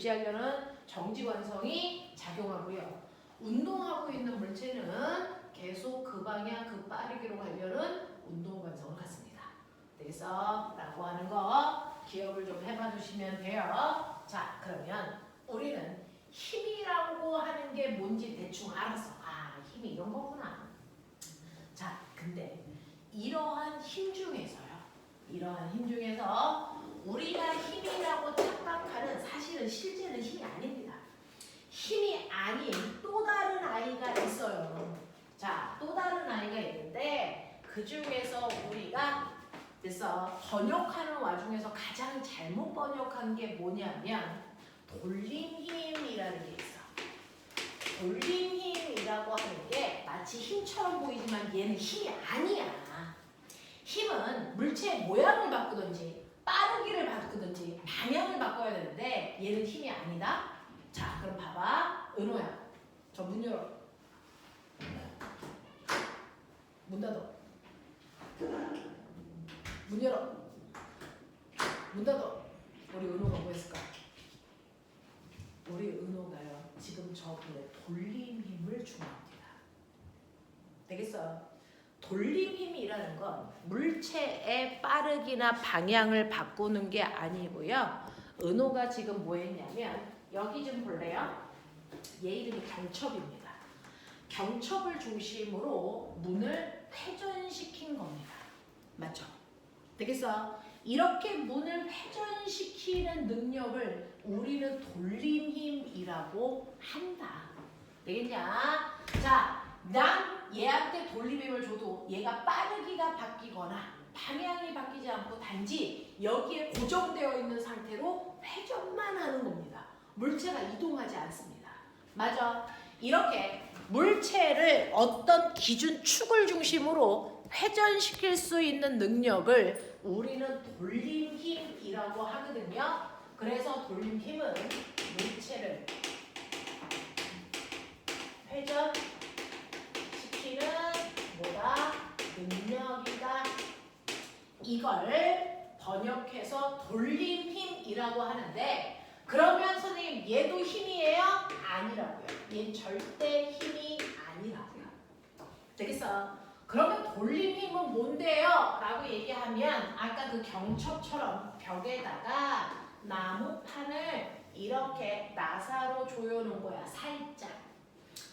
유지하려는 정지관성이 작용하고요. 운동하고 있는 물체는 계속 그 방향, 그 빠르기로 가려는 운동관성을 갖습니다. 그래서 라고 하는 거 기억을 좀 해봐 주시면 돼요. 자, 그러면 우리는 힘이라고 하는 게 뭔지 대충 알았어. 아, 힘이 이런 거구나. 자, 근데 이러한 힘 중에서요. 이러한 힘 중에서 우리가 힘이라고 착각하는 사실은 실제는 힘이 아닙니다. 힘이 아닌 또 다른 아이가 있어요. 자, 또 다른 아이가 있는데 그 중에서 우리가 그래서 번역하는 와중에서 가장 잘못 번역한 게 뭐냐면 돌림힘이라는 게 있어. 돌림힘이라고 하는 게 마치 힘처럼 보이지만 얘는 힘이 아니야. 힘은 물체의 모양을 바꾸든지 빠르기를 바꾸든지 방향을 바꿔야 되는데 얘는 힘이 아니다. 자, 그럼 봐봐. 은호야, 저 문 열어. 문 닫어. 문 열어. 문 닫어. 우리 은호가 뭐 했을까? 우리 은호가요, 지금 저분의 돌림 힘을 중화합니다. 되겠어? 돌림 힘이라는 건 물체의 빠르기나 방향을 바꾸는 게 아니고요. 은호가 지금 뭐 했냐면 여기 좀 볼래요? 얘 이름이 경첩입니다. 경첩을 중심으로 문을 회전시킨 겁니다. 맞죠? 되겠어? 이렇게 문을 회전시키는 능력을 우리는 돌림힘이라고 한다. 되겠냐? 자, 난 얘한테 돌림힘을 줘도 얘가 빠르기가 바뀌거나 방향이 바뀌지 않고 단지 여기에 고정되어 있는 상태로 회전만 하는 겁니다. 물체가 이동하지 않습니다. 맞아? 이렇게 물체를 어떤 기준 축을 중심으로 회전시킬 수 있는 능력을 우리는 돌림힘이라고 하거든요. 그래서 돌림힘은 물체를 회전시키는 뭐다? 능력이다. 이걸 번역해서 돌림힘이라고 하는데 그러면 선생님 얘도 힘이에요? 아니라고요. 얘는 절대 힘이 아니라고요. 되겠어? 그러면 돌림힘은 뭔데요? 라고 얘기하면 아까 그 경첩처럼 벽에다가 나무판을 이렇게 나사로 조여놓은 거야. 살짝.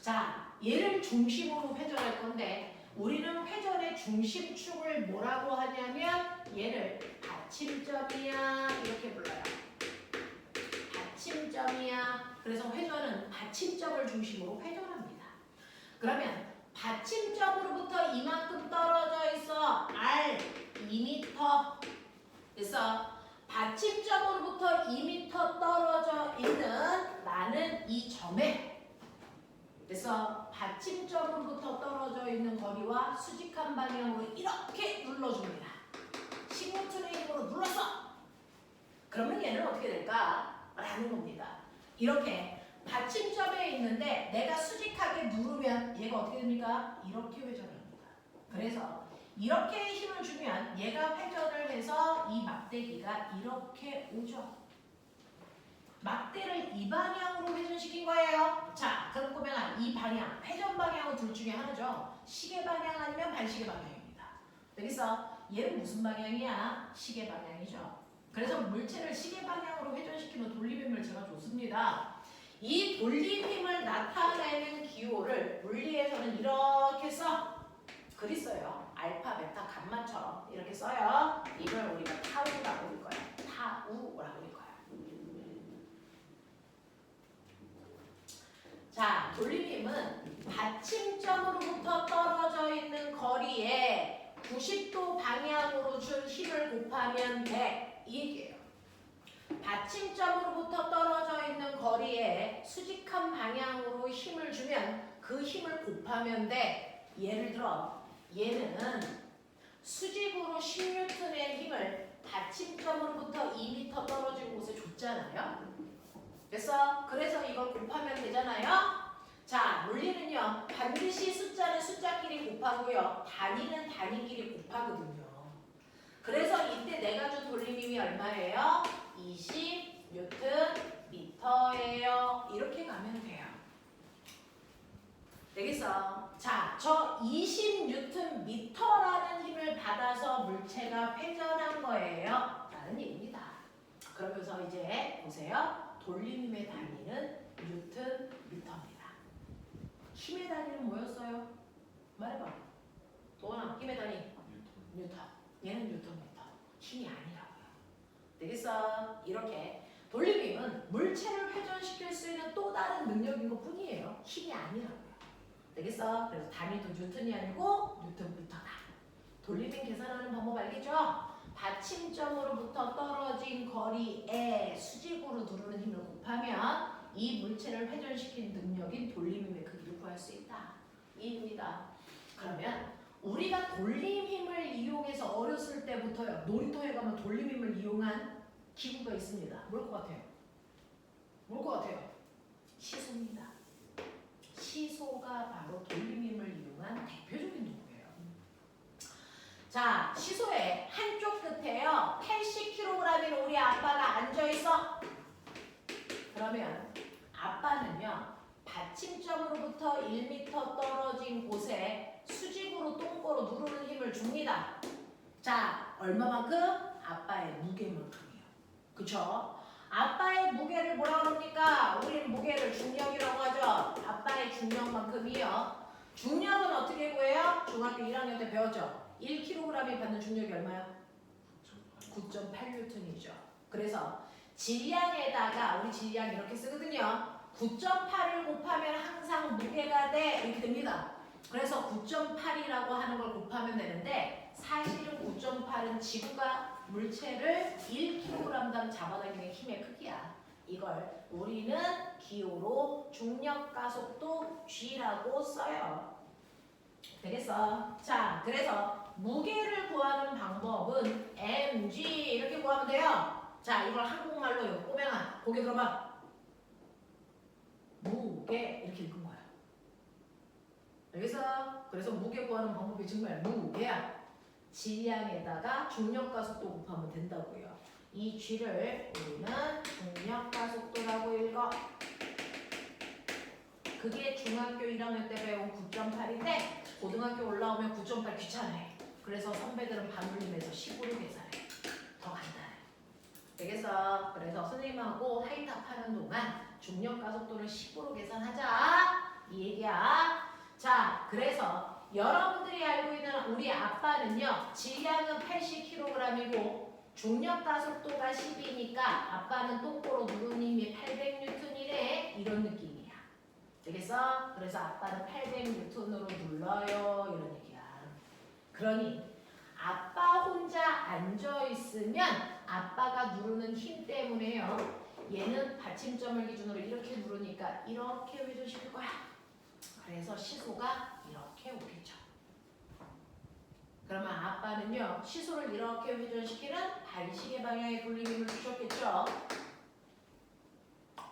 자, 얘를 중심으로 회전할 건데 우리는 회전의 중심축을 뭐라고 하냐면 얘를 받침점이야 이렇게 불러요. 받침점이야. 그래서 회전은 받침점을 중심으로 회전합니다. 그러면 받침점으로부터 이만큼 떨어져 있어. R 2m. 그래서 받침점으로부터 2m 떨어져 있는 나는 이 점에 그래서 받침점으로부터 떨어져 있는 거리와 수직한 방향으로 이렇게 눌러줍니다. 식모틀의 힘으로 눌렀어. 그러면 얘는 어떻게 될까? 라는 겁니다. 이렇게 받침점에 있는데 내가 수직하게 누르면 얘가 어떻게 됩니까? 이렇게 회전합니다. 그래서 이렇게 힘을 주면 얘가 회전을 해서 이 막대기가 이렇게 오죠. 막대를 이 방향으로 회전시킨 거예요. 자, 그럼 보면 이 방향, 회전 방향은 둘 중에 하나죠. 시계 방향 아니면 반시계 방향입니다. 여기서 얘는 무슨 방향이야? 시계 방향이죠. 그래서 물체를 시계 방향으로 회전시키면 돌림힘을 제가 줬습니다. 이 돌림힘을 나타내는 기호를 물리에서는 이렇게 써. 글이 써요. 알파, 베타, 감마처럼 이렇게 써요. 이걸 우리가 타우라고 할 거예요. 타우라고 할 거예요. 자, 돌림힘은 받침점으로부터 떨어져 있는 거리에 90도 방향으로 준 힘을 곱하면 돼. 이 얘기예요. 받침점으로부터 떨어져 있는 거리에 수직한 방향으로 힘을 주면 그 힘을 곱하면 돼. 예를 들어 얘는 수직으로 10N의 힘을 받침점으로부터 2m 떨어진 곳에 줬잖아요. 그래서 이걸 곱하면 되잖아요. 자, 물리는요. 반드시 숫자는 숫자끼리 곱하고요. 단위는 단위끼리 곱하거든요. 그래서 이때 내가 준 돌림힘이 얼마예요? 20 뉴턴 미터 이렇게 가면 돼요. 되겠어? 자, 저 20Nm라는 힘을 받아서 물체가 회전한 거예요. 라는 얘기입니다. 그러면서 이제 보세요. 돌림힘의 단위는 뉴턴미터입니다. 힘의 단위는 뭐였어요? 말해봐. 도원아, 힘의 단위. 뉴턴. 얘는 뉴턴미터. 힘이 아니라고요. 되겠어? 이렇게 돌림힘은 물체를 회전시킬 수 있는 또 다른 능력인 것 뿐이에요. 힘이 아니라고요. 되겠어? 그래서 단위도 뉴턴이 아니고 뉴턴미터다. 돌림힘 계산하는 방법 알겠죠? 받침점으로부터 떨어진 거리에 수직으로 누르는 힘을 곱하면 이 물체를 회전시킨 능력인 돌림힘의 크기를 구할 수 있다. 이입니다. 그러면 우리가 돌림힘을 이용해서 어렸을 때부터요. 놀이터에 가면 돌림힘을 이용한 기구가 있습니다. 뭘 것 같아요? 뭘 것 같아요? 시소입니다. 시소가 바로 돌림힘을 이용한 대표적인 도구예요. 자, 시소의 한쪽 끝에요. 80kg인 우리 아빠가 앉아있어. 그러면 아빠는요. 받침점으로부터 1m 떨어진 곳에 수직으로 똥꼬로 누르는 힘을 줍니다. 자, 얼마만큼? 아빠의 무게만큼이요. 그쵸? 아빠의 무게를 뭐라 그럽니까? 우리는 무게를 중력이라고 하죠. 아빠의 중력만큼이요. 중력은 어떻게 구해요? 중학교 1학년 때 배웠죠. 1kg이 받는 중력이 얼마야? 9.8N이죠. 그래서 질량에다가 우리 질량 이렇게 쓰거든요. 9.8을 곱하면 항상 무게가 돼 이렇게 됩니다. 그래서 9.8이라고 하는 걸 곱하면 되는데 사실은 9.8은 지구가 물체를 1kg당 잡아당기는 힘의 크기야. 이걸 우리는 기호로 중력가속도 G라고 써요. 되겠어? 자, 그래서 무게를 구하는 방법은 mg 이렇게 구하면 돼요. 자, 이걸 한국말로 꼬맹아 고개 들어봐. 무게 이렇게 읽은 거야. 알겠어? 그래서 무게 구하는 방법이 정말 무게야. 질량에다가 중력가속도 곱하면 된다고요. 이 G를 우리는 중력가속도라고 읽어. 그게 중학교 1학년 때 배운 9.8인데 고등학교 올라오면 9.8 귀찮아해. 그래서 선배들은 반올림해서 10으로 계산해. 더 간단해. 되겠어? 그래서 선생님하고 하이탑 하는 동안 중력가속도를 10으로 계산하자. 이 얘기야. 자, 그래서 여러분들이 알고 있는 우리 아빠는요. 질량은 80kg이고 중력가속도가 10이니까 아빠는 똥꼬로 누르는 힘이 800N이래. 이런 느낌이야. 되겠어? 그래서 아빠는 800N으로 눌러요. 이런 얘기야. 그러니 아빠 혼자 앉아있으면 아빠가 누르는 힘 때문에요. 얘는 받침점을 기준으로 이렇게 누르니까 이렇게 회전시킬 거야. 그래서 시소가 이렇게 오겠죠. 그러면 아빠는요. 시소를 이렇게 회전시키는 반시계 방향의 돌림힘을 주셨겠죠.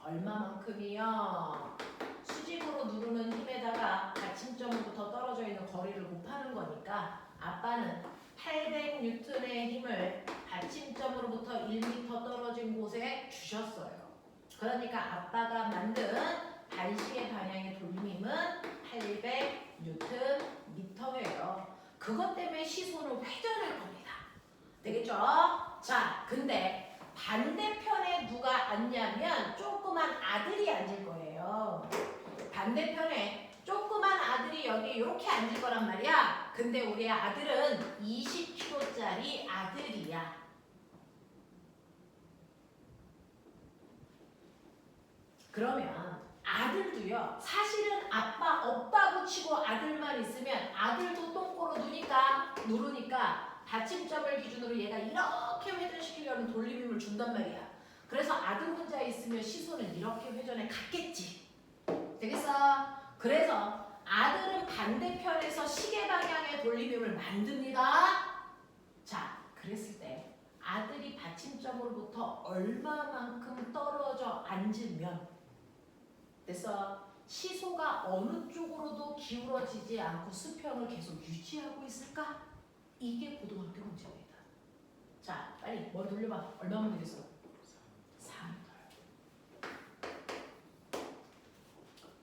얼마만큼이요? 수직으로 누르는 힘에다가 받침점부터 떨어져 있는 거리를 곱하는 거니까 아빠는 800N의 힘을 받침점으로부터 1m 떨어진 곳에 주셨어요. 그러니까 아빠가 만든 반시계 방향의 돌림힘은 800Nm예요. 그것 때문에 시소는 회전할 겁니다. 되겠죠? 자, 근데 반대편에 누가 앉냐면 조그만 아들이 앉을 거예요. 반대편에 조그만 아들이 여기 이렇게 앉을 거란 말이야. 근데 우리 아들은 20kg짜리 아들이야. 그러면 아들도요. 사실은 아빠 없다고 치고 아들만 있으면 아들도 똥꼬로 누르니까 받침점을 기준으로 얘가 이렇게 회전시키려는 돌림힘을 준단 말이야. 그래서 아들 혼자 있으면 시소는 이렇게 회전에 갔겠지. 되겠어? 그래서 아들은 반대편에서 시계 방향의 돌림힘을 만듭니다. 자, 그랬을 때 아들이 받침점으로부터 얼마만큼 떨어져 앉으면 됐어? 시소가 어느 쪽으로도 기울어지지 않고 수평을 계속 유지하고 있을까? 이게 고등학교 문제입니다. 자, 빨리 머리 돌려봐. 얼마면 되겠어? 4m.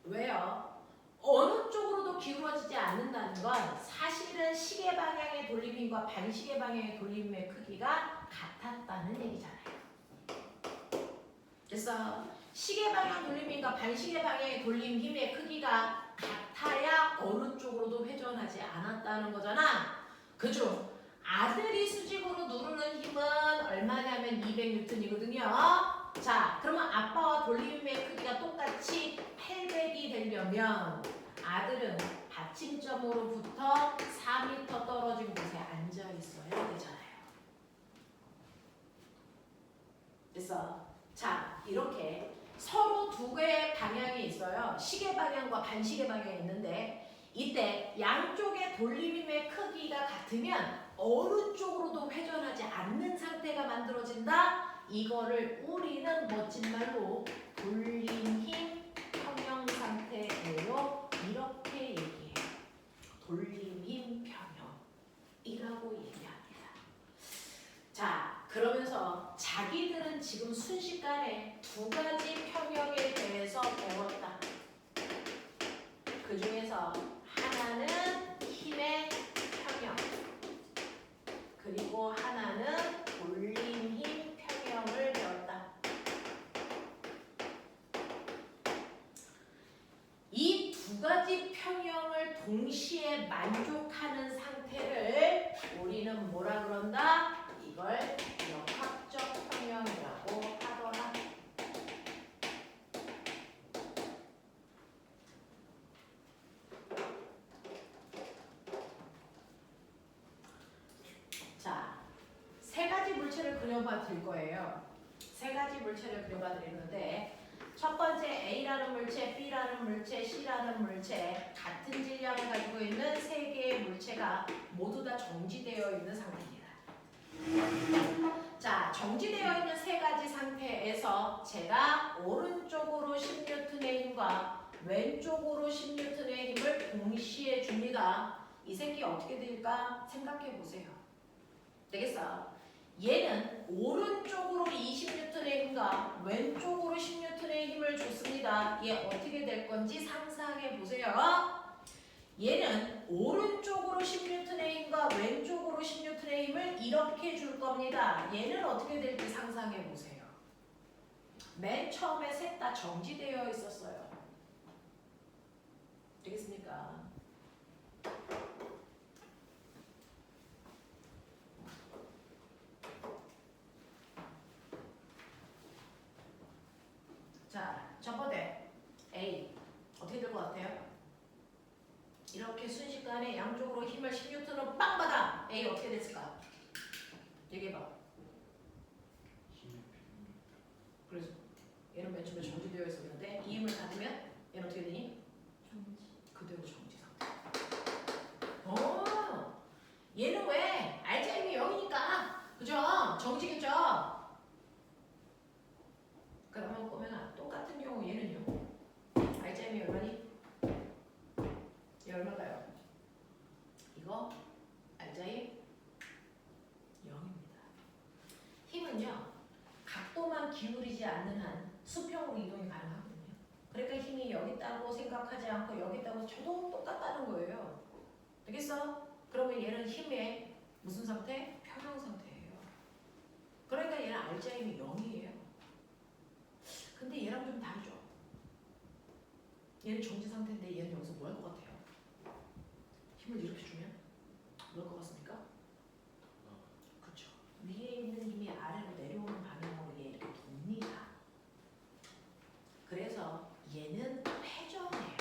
왜요? 어느 쪽으로도 기울어지지 않는다는 건 사실은 시계 방향의 돌림힘과 반시계 방향의 돌림힘의 크기가 같았다는 얘기잖아요. 그래서 시계 방향 돌림힘과 반시계 방향의 돌림힘의 크기가 같아야 어느 쪽으로도 회전하지 않았다는 거잖아. 그죠? 아들이 수직으로 누르는 힘은 얼마냐면 200N이거든요. 자, 그러면 아빠와 돌림힘의 크기가 똑같이 800이 되려면 아들은 받침점으로부터 4m 떨어진 곳에 앉아 있어야 되잖아요. 그래서 자, 이렇게 서로 두 개의 방향이 있어요. 시계 방향과 반시계 방향이 있는데 이때 양쪽의 돌림힘의 크기가 같으면 어느 쪽으로도 회전하지 않는 상태가 만들어진다. 이거를 우리는 멋진 말로 돌림힘 평형 상태예요. 이렇게 얘기해요. 돌림힘 평형이라고 얘기합니다. 자, 그러면서 자기들은 지금 순식간에 두 가지 평형에 대해서 배웠다. 그 중에서 하나는 힘의 평형, 그리고 하나는 돌림힘 평형을 배웠다. 이 두 가지 평형을 동시에 만족하는 상태를 우리는 뭐라 그런다? 이걸 역학적 평형이라고 하더라. 자, 세 가지 물체를 그려봐 드릴 거예요. 세 가지 물체를 그려봐 드리는데 첫 번째 A라는 물체, B라는 물체, C라는 물체 같은 질량을 가지고 있는 세 개의 물체가 모두 다 정지되어 있는 상태입니다. 자, 정지되어 있는 세 가지 상태에서 제가 오른쪽으로 10N의 힘과 왼쪽으로 10N의 힘을 동시에 줍니다. 이 새끼 어떻게 될까 생각해 보세요. 되겠어? 얘는 오른쪽으로 20N의 힘과 왼쪽으로 10N의 힘을 줬습니다. 얘 어떻게 될 건지 상상해 보세요. 얘는 오른쪽으로 10N의 힘과 왼쪽으로 10N의 힘을 이렇게 줄 겁니다. 얘는 어떻게 될지 상상해 보세요. 맨 처음에 셋 다 정지되어 있었어요. 되겠습니까? 자, 첫 번째 A 어떻게 될 것 같아요? 이렇게 순식간에 양쪽으로 힘을 10N으로 빵 받아. A 어떻게 됐을까? 얘기해봐. 그래서 얘는 맨 처음에 정지되어 있었는데 이 힘을 받으면 얘는 어떻게 되니? 그대로 정지 상태. 얘는 왜? 알자 힘이 0이니까. 그죠? 정지겠죠? 그러면 보면 똑같은 경우 얘는요. 알자 힘이 얼마니? 얘 얼마가요? 이거 알자힘 0입니다. 힘은요. 각도만 기울이지 않는 한 수평으로 이동이 가능하거든요. 그러니까 힘이 여기 있다고 생각하지 않고 여기 있다고 저도 똑같다는 거예요. 되겠어? 그러면 얘는 힘의 무슨 상태? 평형 상태예요. 그러니까 얘는 알자 힘이 0이에요. 근데 얘랑 좀 다르죠? 얘는 정지 상태인데 얘는 여기서 뭐 할 것 같아요? 힘을 이렇게 주면 뭘 것 같습니까? 그렇죠. 위에 있는 힘이 아래로 내려오는 방향으로 얘 이렇게 돕니다. 그래서 얘는 회전해요.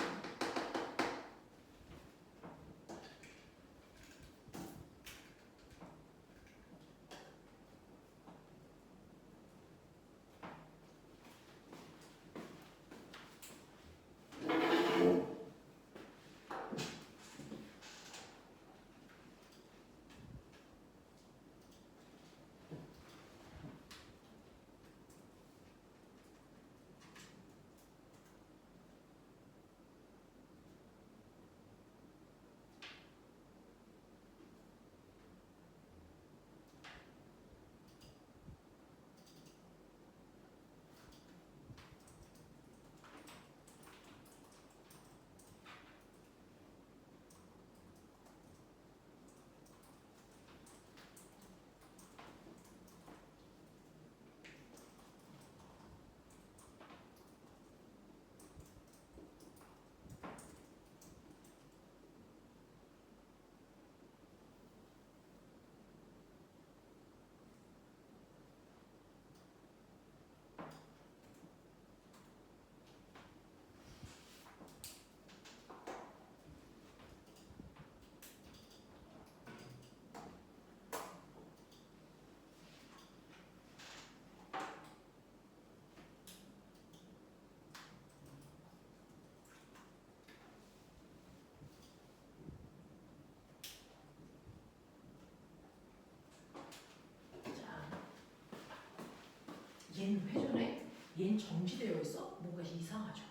얘는 정지되어 있어? 뭔가 이상하죠.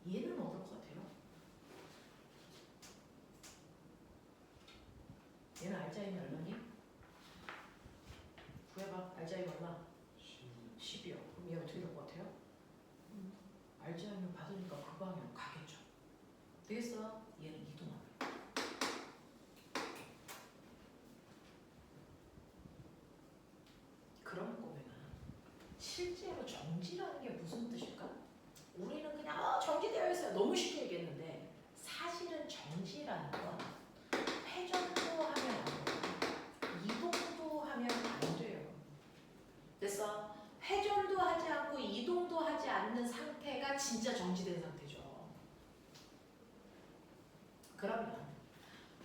얘는 어떨 것 같아요? 얘는 알짜임이 얼마니? 구해봐. 알짜임 얼마? 10이요. 그럼 얘 어떻게 될 것 같아요? 알짜임을 받으니까 그 방향으로 가겠죠. 되겠어? 얘는 이동하고 그런 거면 실제로 정지라는 게 무슨 뜻일까? 우리는 그냥 정지되어 있어요. 너무 쉽게 얘기했는데 사실은 정지라는 건 회전도 하면 안 돼요. 이동도 하면 안 돼요. 그래서 회전도 하지 않고 이동도 하지 않는 상태가 진짜 정지된 상태죠. 그러면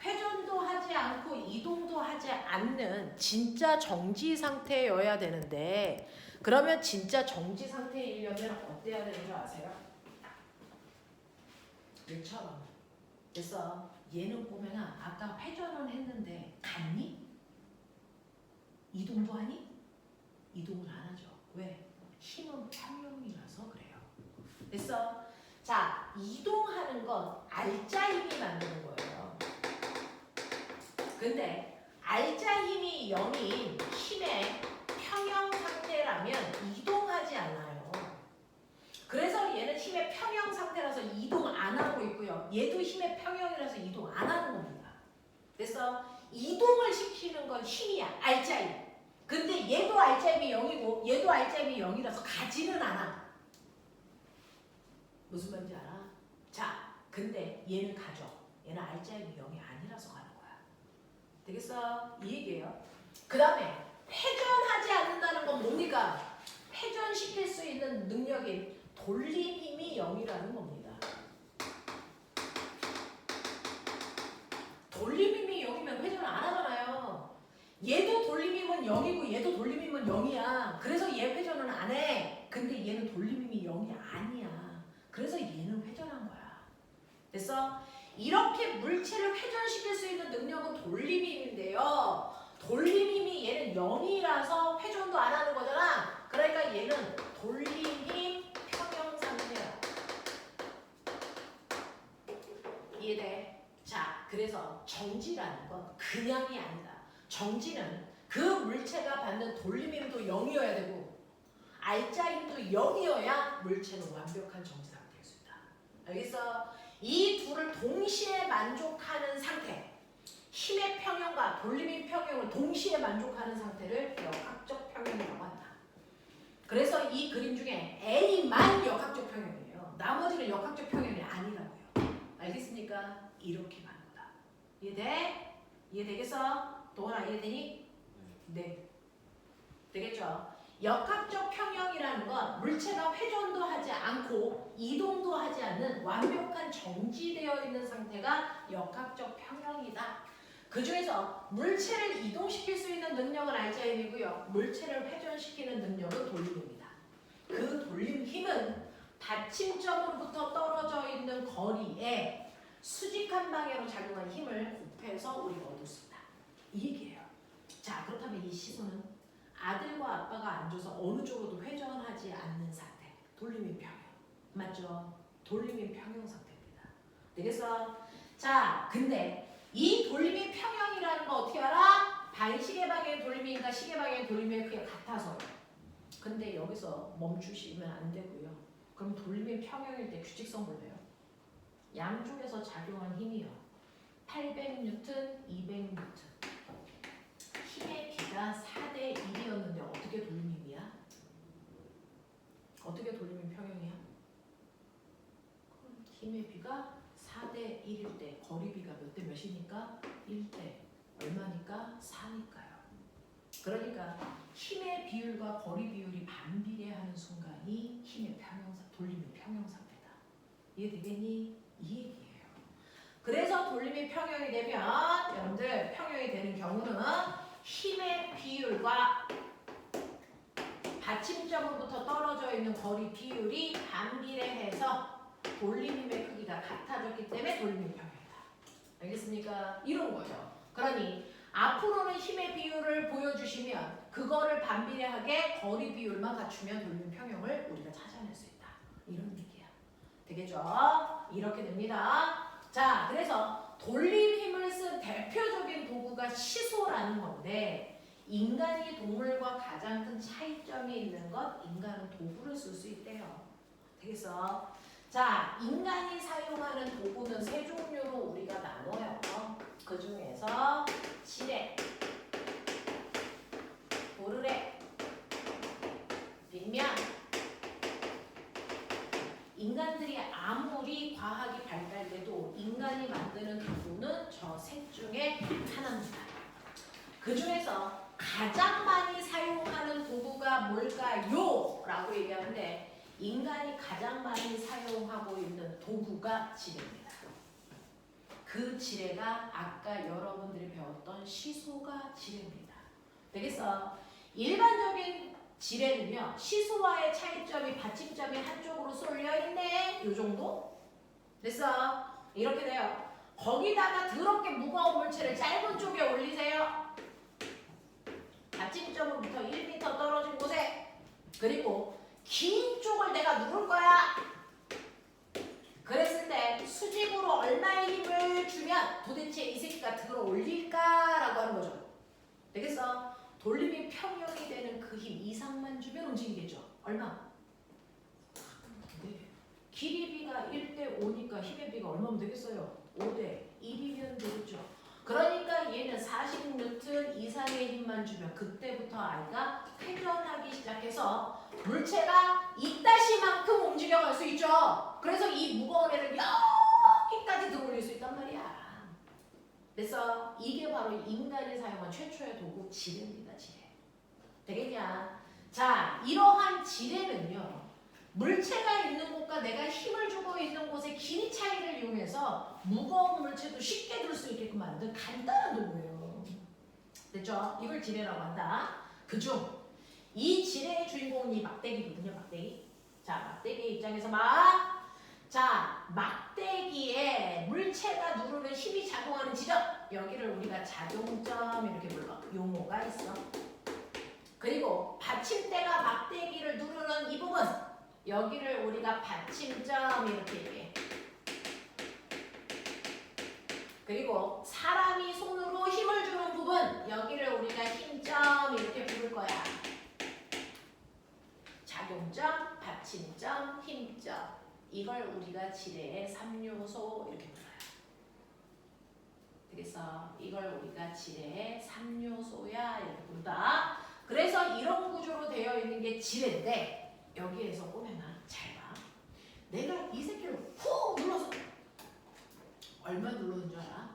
회전도 하지 않고 이동도 하지 않는 진짜 정지 상태여야 되는데 그러면 진짜 정지 상태이려면 어때야 되는 줄 아세요? 얘처럼. 그래서 얘는 보면 아까 회전은 했는데 갔니? 이동도 하니? 이동을 안 하죠. 왜? 힘은 평형이라서 그래요. 그래서 자, 이동하는 건 알짜 힘이 만드는 거예요. 근데 알짜 힘이 0인 힘의 평형 상태라면 이동하지 않아요. 그래서 얘는 힘의 평형 상태라서 이동 안 하고 있고요. 얘도 힘의 평형이라서 이동 안 하는 겁니다. 그래서 이동을 시키는 건 힘이야. 알짜 힘. 근데 얘도 알짜 힘이 0이고 얘도 알짜 힘이 0이라서 가지는 않아. 무슨 말인지 알아? 자, 근데 얘는 가죠. 얘는 알짜 힘이 0이 아니라서 가는 거야. 되겠어? 이 얘기예요. 그 다음에 회전하지 않는다는 건 뭡니까? 회전시킬 수 있는 능력이 돌림 힘이 0이라는 겁니다. 돌림 힘이 0이면 회전을 안 하잖아요. 얘도 돌림 힘은 0이고 얘도 돌림 힘은 0이야. 그래서 얘 회전은 안 해. 근데 얘는 돌림 힘이 0이 아니야. 그래서 얘는 회전한 거야. 그래서 이렇게 물체를 회전시킬 수 있는 능력은 돌림힘인데요. 돌림힘이 얘는 0이라서 회전도 안 하는 거잖아. 그러니까 얘는 돌림힘 평형 상태야. 이해돼? 자, 그래서 정지라는 건 그냥이 아니다. 정지는 그 물체가 받는 돌림힘도 0이어야 되고 알짜 힘도 0이어야 물체는 완벽한 정지 상태일 수 있다. 알겠어? 이 둘을 동시에 만족하는 상태, 힘의 평형과 돌림의 평형을 동시에 만족하는 상태를 역학적 평형이라고 한다. 그래서 이 그림 중에 A만 역학적 평형이에요. 나머지는 역학적 평형이 아니라고요. 알겠습니까? 이렇게 가는 거다. 이해돼? 이해되겠어? 동원아 이해되니? 네. 되겠죠? 역학적 평형이라는 건 물체가 회전도 하지 않고 이동도 하지 않는 완벽한 정지되어 있는 상태가 역학적 평형이다. 그 중에서 물체를 이동시킬 수 있는 능력은 알짜 힘이고요. 물체를 회전시키는 능력은 돌림입니다. 그 돌림 힘은 받침점으로부터 떨어져 있는 거리에 수직한 방향으로 작용한 힘을 곱해서 우리가 얻을 수 있다. 이 얘기예요. 자, 그렇다면 이 시소는 아들과 아빠가 앉아서 어느 쪽으로도 회전하지 않는 상태. 돌림인 평형. 맞죠? 돌림인 평형 상태입니다. 되겠어? 자, 근데 이 돌림인 평형이라는 거 어떻게 알아? 반시계 방향의 돌림인가 시계 방향의 돌림이 그게 같아서. 근데 여기서 멈추시면 안 되고요. 그럼 돌림인 평형일 때 규칙성 볼래요? 양쪽에서 작용한 힘이요. 800N, 200N. 힘의 비가 4대 1이었는데 어떻게 돌림힘이야? 어떻게 돌림힘 평형이야? 힘의 비가 4대 1일 때 거리비가 몇 대 몇이니까? 1대 얼마니까? 4니까요. 그러니까 힘의 비율과 거리 비율이 반비례하는 순간이 힘의 평형상, 돌림의 평형 상태다. 이해되겠니? 이 얘기예요. 그래서 돌림이 평형이 되면 여러분들 평형이 되는 경우는 힘의 비율과 받침점으로부터 떨어져 있는 거리 비율이 반비례해서 돌림힘의 크기가 같아졌기 때문에 돌림힘 평형이다. 알겠습니까? 이런 거죠. 그러니 앞으로는 힘의 비율을 보여주시면 그거를 반비례하게 거리 비율만 갖추면 돌림 평형을 우리가 찾아낼 수 있다. 이런 얘기야. 되겠죠? 이렇게 됩니다. 자, 그래서 돌림 힘을 쓴 대표적인 도구가 시소라는 건데 인간이 동물과 가장 큰 차이점이 있는 것, 인간은 도구를 쓸 수 있대요. 되겠어? 자, 인간이 사용하는 도구는 세 종류로 우리가 나눠요. 그 중에서 지뢰, 고르래, 빗면. 인간들이 아무리 과학이 발달돼도 인간이 만드는 도구는 저 셋 중에 하나입니다. 그 중에서 가장 많이 사용하는 도구가 뭘까요? 라고 얘기하는데 인간이 가장 많이 사용하고 있는 도구가 지뢰입니다. 그 지뢰가 아까 여러분들이 배웠던 시소가 지뢰입니다. 되겠어? 일반적인 지뢰는요. 시소와의 차이점이 받침점이 한쪽으로 쏠려있네. 요 정도? 됐어? 이렇게 돼요. 거기다가 더럽게 무거운 물체를 짧은 쪽에 올리세요. 받침점으로부터 1m 떨어진 곳에. 그리고 긴 쪽을 내가 누를 거야. 그랬을 때 수직으로 얼마의 힘을 주면 도대체 이 새끼가 들어 올릴까라고 하는 거죠. 되겠어? 돌림이 평형이 되는 그 힘 이상만 주면 움직이겠죠. 얼마? 네. 길이비가 1대 5니까 힘의 비가 얼마면 되겠어요? 5대 1이면 되겠죠. 그러니까 얘는 40N 이상의 힘만 주면 그때부터 아이가 회전하기 시작해서 물체가 이따시만큼 움직여갈 수 있죠. 그래서 이 무거운 애를 여기까지 들어올릴 수 있단 말이야. 그래서 이게 바로 인간이 사용한 최초의 도구 지뢰입니다. 지뢰. 되겠냐? 자, 이러한 지뢰는요. 물체가 있는 곳과 내가 힘을 주고 있는 곳의 길이 차이를 이용해서 무거운 물체도 쉽게 들 수 있게끔 만든 간단한 도구예요. 됐죠? 이걸 지뢰라고 한다. 그중 이 지뢰의 주인공은 이 막대기거든요. 막대기. 자, 막대기 입장에서 자, 막대기에 물체가 누르는 힘이 작용하는 지점. 여기를 우리가 작용점 이렇게 불러. 용어가 있어. 그리고 받침대가 막대기를 누르는 이 부분. 여기를 우리가 받침점 이렇게 얘기해. 그리고 사람이 손으로 힘을 주는 부분. 여기를 우리가 힘점 이렇게 부를 거야. 작용점, 받침점, 힘점. 이걸 우리가 지뢰의 3요소 이렇게 불러요. 되겠어? 이걸 우리가 지뢰의 3요소야 이렇게 부른다. 그래서 이런 구조로 되어 있는 게 지뢰인데 여기에서 꼬매나 잘 봐. 내가 이 새끼를 푹 눌러서 얼마 눌러준 줄 알아?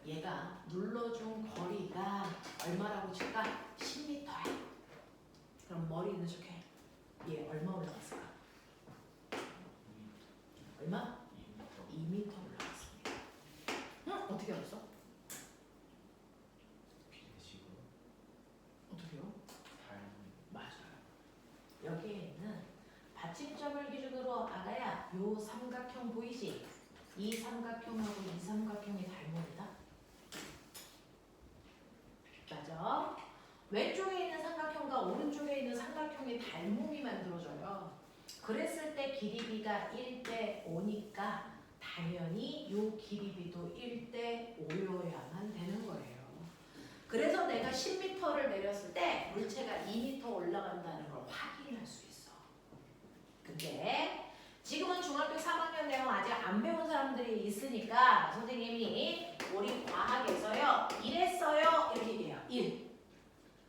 얘가 눌러준 거리가 얼마라고 칠까? 10m야. 그럼 머리 있는 척해. 얘 얼마 올라갔을까? 얼마? 2m 올라갔습니다. 응? 어떻게 알았어? 어떻게요? 맞아요. 여기에 있는 받침점을 기준으로 아가야 요 삼각형 보이지? 이 삼각형하고 이 삼각형이 닮음이다. 맞아? 왼쪽에 있는 삼각형과 오른쪽에 있는 삼각형이 닮음이 만들어져요. 그랬을 때 길이비가 1대 5니까 당연히 요 길이비도 1대 5여야만 되는 거예요. 그래서 내가 10m를 내렸을 때 물체가 2m 올라간다는 걸 확인할 수 있어. 근데 지금은 중학교 3학년 내용 아직 안 배운 사람들이 있으니까 선생님이 우리 과학에서요 이랬어요 이렇게 얘기해요. 1.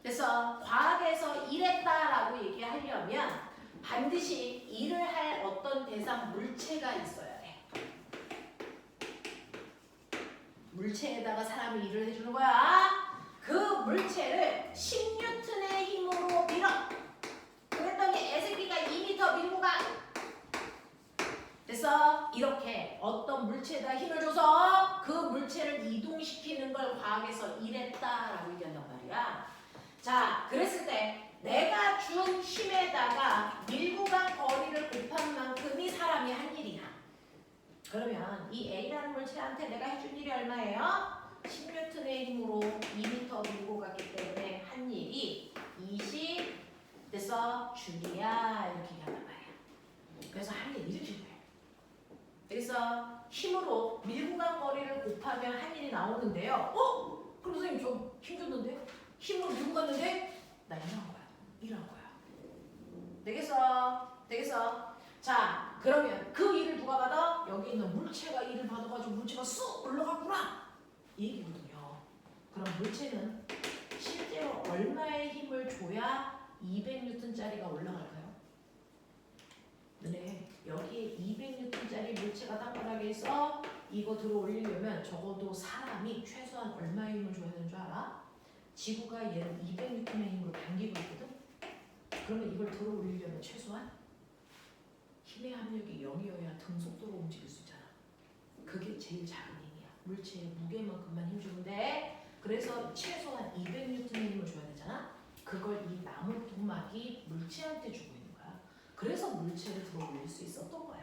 그래서 과학에서 이랬다라고 얘기하려면 반드시 일을 할 어떤 대상 물체가 있어야 돼. 물체에다가 사람이 일을 해주는 거야. 그 물체를 10N의 힘으로 밀어. 그랬더니 애새끼가 2m 밀고 가. 그래서 이렇게 어떤 물체에다 힘을 줘서 그 물체를 이동시키는 걸 과학에서 이랬다라고 얘기한단 말이야. 자, 그랬을 때 내가 준 힘에다가 밀고 간 거리를 곱한 만큼이 사람이 한 일이야. 그러면 이 A라는 물체한테 내가 해준 일이 얼마예요? 10N의 힘으로 2m 밀고 갔기 때문에 한 일이 20 됐어? 줄이야 이렇게 얘기한단 말이야. 그래서 한일 이렇게 돼. 그래서 힘으로 밀고 간 거리를 곱하면 한일이 나오는데요. 그럼 선생님 좀 힘줬는데? 힘으로 밀고 갔는데 나 이런 거야. 이런 거야. 되겠어? 되겠어? 자, 그러면 그 일을 누가 받아? 여기 있는 물체가 일을 받아가지고 물체가 쑥 올라갔구나. 이 얘기거든요. 그럼 물체는 실제로 얼마의 힘을 줘야 200N짜리가 올라갈까요? 네, 여기에 200N짜리 물체가 땅바닥에 있어. 이거 들어 올리려면 적어도 사람이 최소한 얼마의 힘을 줘야 되는 줄 알아? 지구가 얘를 200N의 힘으로 당기고 있거든? 그러면 이걸 들어 올리려면 최소한 힘의 합력이 0이어야 등속도로 움직일 수 있잖아. 그게 제일 작은 힘이야. 물체의 무게만큼만 힘주는데 그래서 최소한 200N의 힘을 줘야 되잖아. 그걸 이 나무 토막이 물체한테 주고 있는 거야. 그래서 물체를 들어 올릴 수 있었던 거야.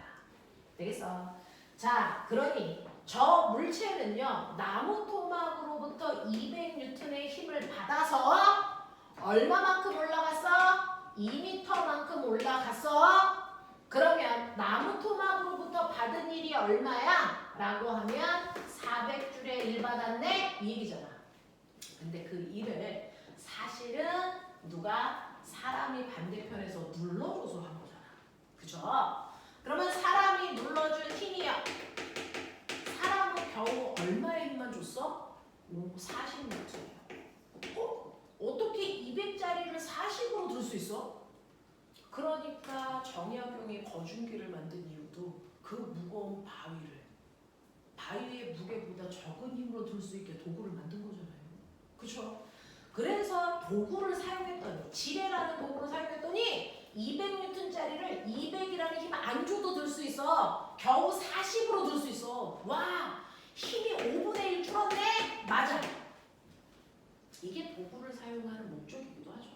되겠어? 자, 그러니 저 물체는요. 나무 토막으로부터 200N의 힘을 받아서 얼마만큼 올라갔어? 2m만큼 올라갔어. 그러면 나무 토막으로부터 받은 일이 얼마야? 라고 하면 400줄의 1 받았네? 이 얘기잖아. 근데 그 일을 사실은 누가 사람이 반대편에서 눌러줘서 한 거잖아. 그죠? 그러면 사람이 눌러준 힘이야. 사람은 겨우 얼마의 힘만 줬어? 40N이에요. 어떻게 200짜리를 40으로 들 수 있어? 그러니까 정약용이 거중기를 만든 이유도 그 무거운 바위의 무게보다 적은 힘으로 들 수 있게 도구를 만든 거잖아요. 그렇죠? 그래서 도구를 사용했더니 지뢰라는 도구를 사용했더니 200N짜리를 200이라는 힘 안 줘도 들 수 있어. 겨우 40으로 들 수 있어. 와, 힘이 5분의 1 줄었네? 맞아. 이게 도구를 사용하는 목적이기도 하죠.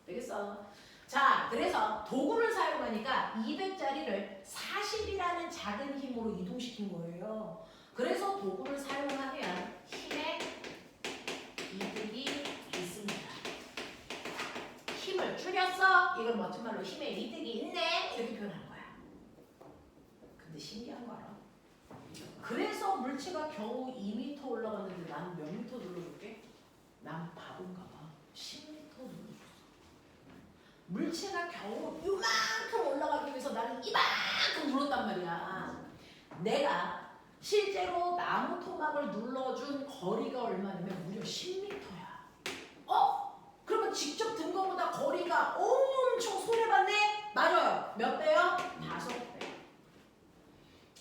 되겠어? 자, 그래서 도구를 사용하니까 200짜리를 40이라는 작은 힘으로 이동시킨 거예요. 그래서 도구를 사용하면 힘의 이득이 있습니다. 힘을 줄였어? 이건 멋진 말로 힘의 이득이 있네? 이렇게 표현하는 거야. 근데 신기한 거 알아? 그래서 물체가 겨우 2m 올라갔는데 나는 몇 미터 눌러줄게? 난 바본가 봐. 10m 눌러줬어. 물체가 겨우 이만큼 올라가기 위해서 나는 이만큼 눌렀단 말이야. 내가 실제로 나무 토막을 눌러준 거리가 얼마냐면 무려 10m야. 그러면 직접 든 것보다 거리가 엄청 손해봤네? 맞아요. 몇 배요? 5배.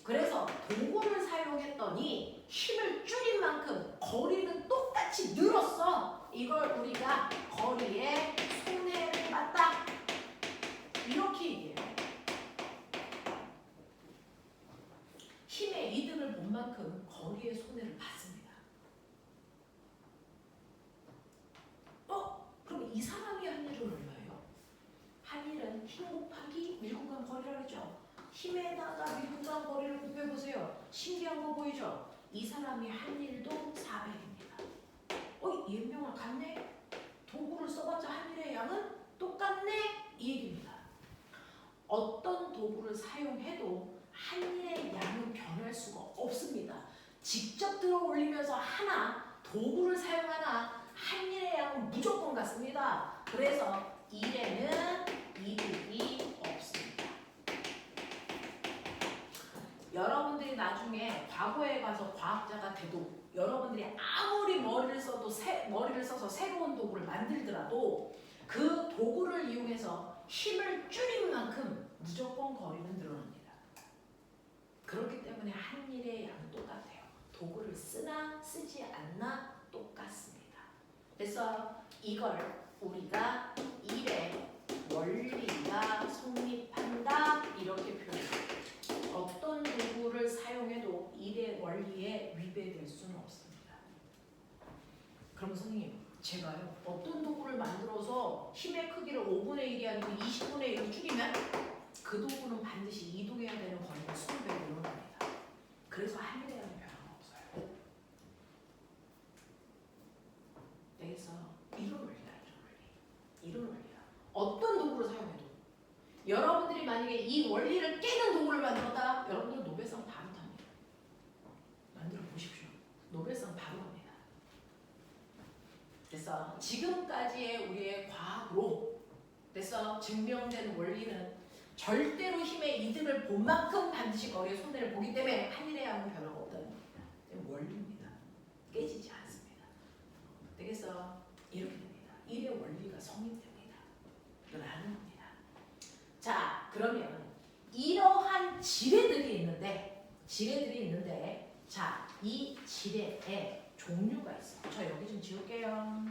그래서 도구를 사용했더니 힘을 줄인 만큼 거리는 똑같이 늘었어. 이걸 우리가 거리에 손해를 봤다. 이렇게 얘기해요. 힘의 이득을 본 만큼 거리의 손해를 봤습니다. 그럼 이 사람이 한 일은 얼마예요? 한 일은 힘 곱하기 밀고 간 거리라고 했죠. 힘에다가 밀고 간 거리를 곱해보세요. 신기한 거 보이죠? 이 사람이 한 일도 400입니다. 얘명을 같네? 도구를 써봤자 한 일의 양은 똑같네? 이 얘기입니다. 어떤 도구를 사용해도 한 일의 양은 변할 수가 없습니다. 직접 들어 올리면서 하나, 도구를 사용하나 한 일의 양은 무조건 같습니다. 그래서 일에는 이득이 없습니다. 여러분들이 나중에 과거에 가서 과학자가 돼도 여러분들이 아무리 머리를 써서 새로운 도구를 만들더라도 그 도구를 이용해서 힘을 줄인 만큼 무조건 거리는 늘어납니다. 그렇기 때문에 한 일의 양은 똑같아요. 도구를 쓰나 쓰지 않나 똑같습니다. 그래서 이걸 우리가 일의 원리가 성립한다 이렇게 표현해요. 어떤 도구를 사용해도 일의 원리에 위배될 수는 없습니다. 그럼 선생님, 제가요 어떤 도구를 만들어서 힘의 크기를 5분의 1이 아니고 20분의 1로 줄이면 그 도구는 반드시 이동해야 되는 거리가 20배 늘어납니다. 그래서 한 일에 대한 변화가 없어요. 그래서 이런 원리가 이런 원리. 이런 이 원리를 깨는 도구를 만들었다. 여러분들 노벨상 바로 탑니다. 만들어 보십시오. 노벨상 바로 갑니다. 그래서 지금까지의 우리의 과학으로 그래서 증명된 원리는 절대로 힘의 이득을 본 만큼 반드시 거기에 손해를 보기 때문에 한일의 양은 변화가 없다는 겁니다. 원리입니다. 깨지지 않습니다. 그래서 이렇게 됩니다. 일의 원리가 성립됩니다. 라는 겁니다. 자, 그러면 이러한 지뢰들이 있는데 자, 이 지뢰에 종류가 있어요. 저 여기 좀 지울게요.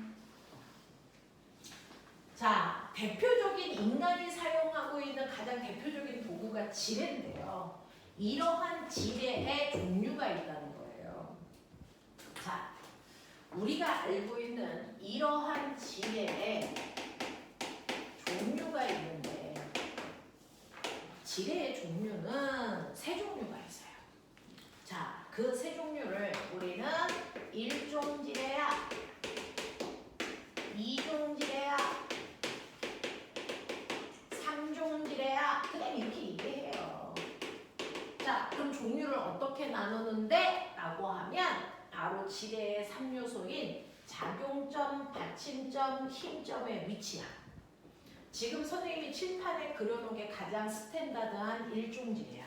자, 대표적인 인간이 사용하고 있는 가장 대표적인 도구가 지뢰인데요. 이러한 지뢰에 종류가 있다는 거예요. 자, 우리가 알고 있는 이러한 지뢰에 종류가 있는데 지뢰의 종류는 세 종류가 있어요. 자, 그 세 종류를 우리는 1종 지뢰야, 2종 지뢰야, 3종 지뢰야, 그냥 이렇게 얘기해요. 자, 그럼 종류를 어떻게 나누는데? 라고 하면 바로 지뢰의 3요소인 작용점, 받침점, 힘점의 위치야. 지금 선생님이 칠판에 그려놓은 게 가장 스탠다드한 1종 지뢰야.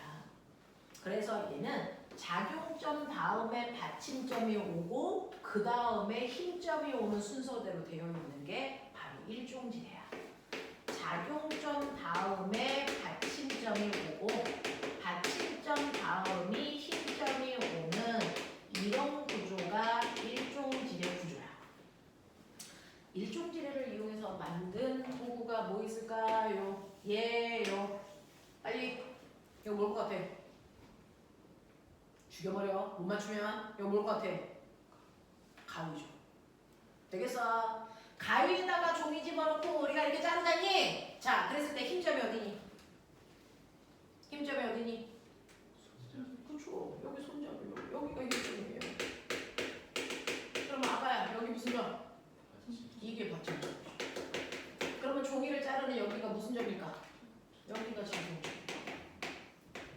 그래서 얘는 작용점 다음에 받침점이 오고 그 다음에 힘점이 오는 순서대로 되어 있는 게 바로 1종 지뢰야. 작용점 다음에 받침점이 오고 받침점 다음이 힘점이 오는 이런 구조가 1종 지뢰 구조야. 1종 지뢰를 이용해서 만든 도구가 뭐 있을까요? 얘요. 빨리. 이거 뭘 것 같아? 죽여버려. 못 맞추면 이거 뭘 것 같아? 가위죠. 되겠어? 가위에다가 종이 집어넣고 우리가 이렇게 자르자니? 자, 그랬을 때 힘점이 어디니? 힘점이 어디니? 그렇죠. 여기 손잡이. 여기가 힘점이에요. 그럼 아가야, 여기 무슨 점? 이게 받침점. 그러면 종이를 자르는 여기가 무슨 점일까? 여기가 작용점.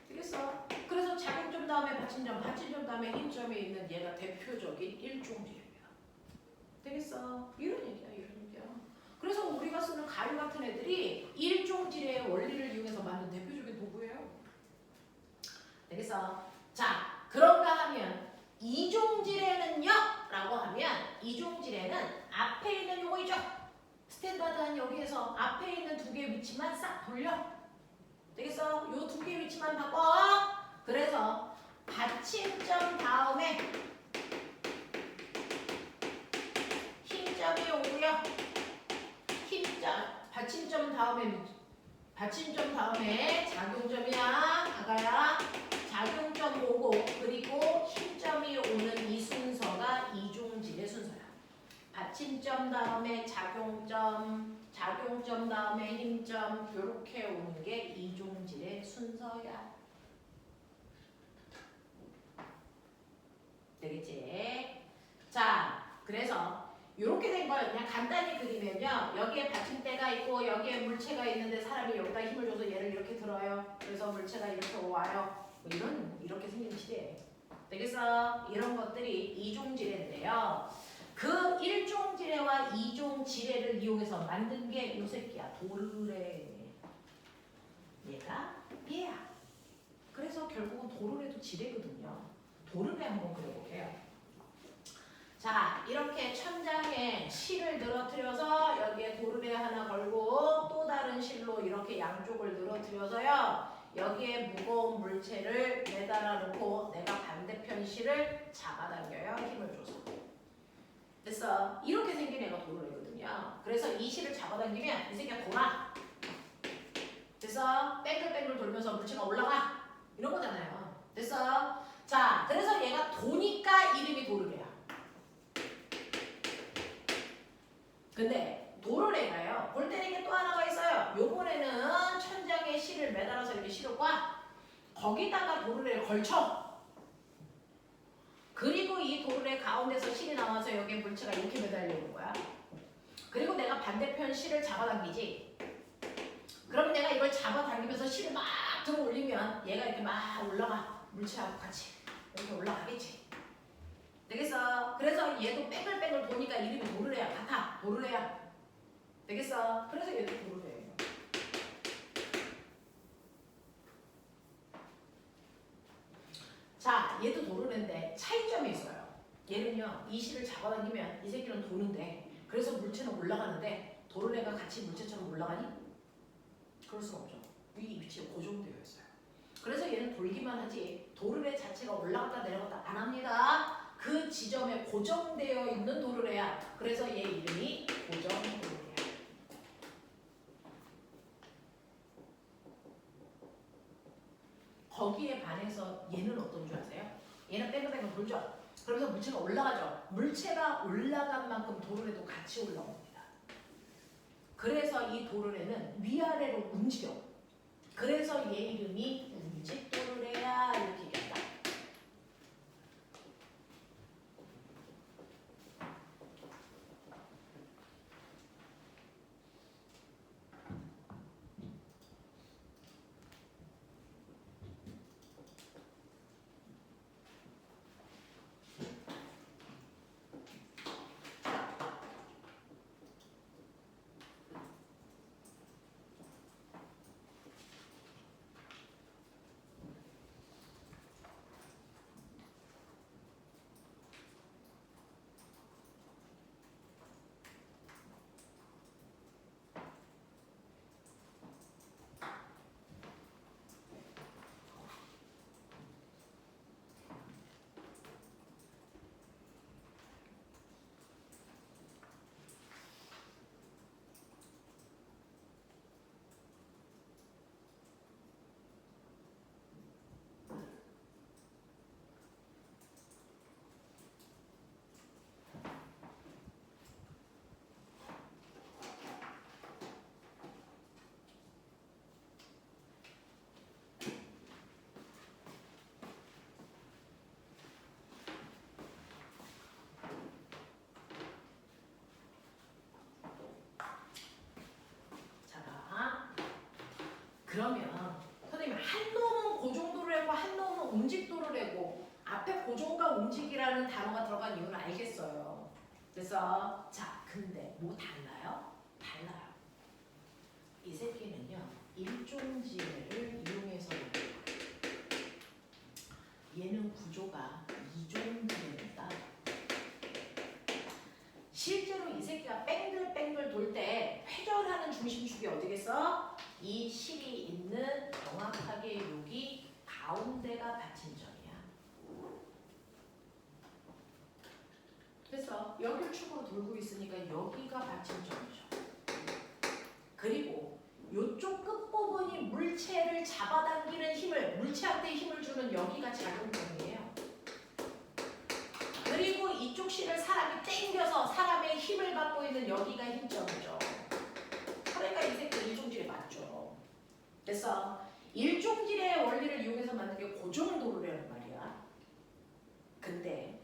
되겠어? 그래서 작용점 다음에 받침점, 받침점 다음에 힘점이 있는 얘가 대표적인 1종 지뢰입니다. 되겠어? 이런 얘기야, 이런 얘기야. 그래서 우리가 쓰는 가위 같은 애들이 1종 지뢰의 원리를 이용해서 만든 대표적인 도구예요. 되겠어? 자, 그런가 하면 2종 지뢰는요? 라고 하면 2종 지뢰는 앞에 있는 요거 있죠? 스탠다드한 여기에서 앞에 있는 두 개의 위치만 싹 돌려. 되겠어? 요 두 개의 위치만 바꿔. 그래서 받침점 다음에 힘점이 오고요. 받침점 다음에 작용점이야. 아가야. 작용점 오고 그리고 힘점이 오는 이 순서가 2종 지뢰 순서야. 받침점 다음에 작용점 다음에 힘점 이렇게 오는 게 2종 지뢰 순서야. 되겠지? 자, 그래서 이렇게 된 걸 그냥 간단히 그리면요. 여기에 받침대가 있고 여기에 물체가 있는데 사람이 여기다 힘을 줘서 얘를 이렇게 들어요. 그래서 물체가 이렇게 와요. 뭐 이렇게 생긴 지뢰. 되겠어? 이런 것들이 2종 지뢰인데요. 그 1종 지뢰와 2종 지뢰를 이용해서 만든 게 요 새끼야. 도르래. 얘가 얘야. 그래서 결국은 도르래도 지뢰거든요. 도르래 한번 그려볼게요. 자, 이렇게 천장에 실을 늘어뜨려서 여기에 도르래 하나 걸고 또 다른 실로 이렇게 양쪽을 늘어뜨려서요. 여기에 무거운 물체를 매달아 놓고 내가 반대편 실을 잡아당겨요. 힘을 줘서. 됐어. 이렇게 생긴 애가 도르래거든요. 그래서 이 실을 잡아당기면 이 새끼가 돌아. 됐어. 뺑글뺑글 돌면서 물체가 올라가. 이런 거잖아요. 됐어. 자, 그래서 얘가 도니까 이름이 도르래야. 근데 도르래가요. 볼 때는 이게 또 하나가 있어요. 요번에는 천장에 실을 매달아서 이렇게 실어과 거기다가 도르래를 걸쳐. 그리고 이 도르래 가운데서 실이 나와서 여기에 물체가 이렇게 매달려 오는 거야. 그리고 내가 반대편 실을 잡아당기지. 그러면 내가 이걸 잡아당기면서 실을 막 들어 올리면 얘가 이렇게 막 올라가. 물체하고 같이 이렇게 올라가겠지. 되겠어? 그래서 얘도 뺑글뺑글 도니까 이름이 도르래야 같아. 도르래야. 되겠어? 그래서 얘도 도르래예요. 자, 얘도 도르래인데 차이점이 있어요. 얘는요, 이 실을 잡아당기면 이 새끼는 도는데 그래서 물체는 올라가는데 도르래가 같이 물체처럼 올라가니? 그럴 수가 없죠. 이 위치에 고정되어 있어요. 그래서 얘는 돌기만 하지 도르래 자체가 올라갔다 내려갔다 안 합니다. 그 지점에 고정되어 있는 도르래야. 그래서 얘 이름이 고정 도르래야. 거기에 반해서 얘는 어떤 줄 아세요? 얘는 뺑글뺑글 돌죠. 그러면서 물체가 올라가죠. 물체가 올라간 만큼 도르래도 같이 올라옵니다. 그래서 이 도르래는 위아래로 움직여. 그래서 얘 이름이 움직 도르래야 이렇게 얘기한다. 그러면 선생님 한 놈은 고정도를 한 놈은 움직도를 내고 앞에 고정과 움직이라는 단어가 들어간 이유는 알겠어요. 그래서 자 근데 뭐 달라요? 달라요. 이 새끼는요 일종지뢰를 이용해서 얘는 구조가 이종지뢰입니다. 실제로 이 새끼가 뺑글뺑글 돌 때 회전하는 중심축이 어디겠어? 이 실이 있는 정확하게 여기 가운데가 받침점이야. 그래서 여기를 축으로 돌고 있으니까 여기가 받침점이죠. 그리고 이쪽 끝부분이 물체를 잡아당기는 힘을, 물체한테 힘을 주는 여기가 작용점이에요. 그리고 이쪽 실을 사람이 당겨서 사람의 힘을 받고 있는 여기가 힘점이죠. 그러니까 이 새끼 일종지뢰 맞죠. 그래서 일종지뢰의 원리를 이용해서 만든 게 고정도르래란 말이야. 근데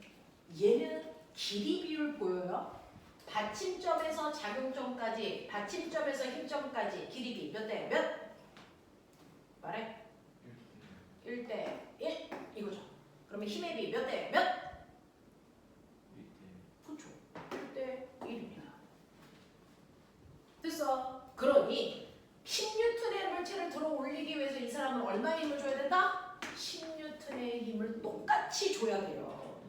얘는 길이 비율 보여요? 받침점에서 작용점까지, 받침점에서 힘점까지 길이 비 몇 대 몇? 말해. 1대 1 이거죠. 그러면 힘의 비 몇 대 몇? 그렇죠. 1대 1입니다. 됐어. 그러니 10N의 물체를 들어 올리기 위해서 이 사람은 얼마의 힘을 줘야 된다? 10N의 힘을 똑같이 줘야 돼요.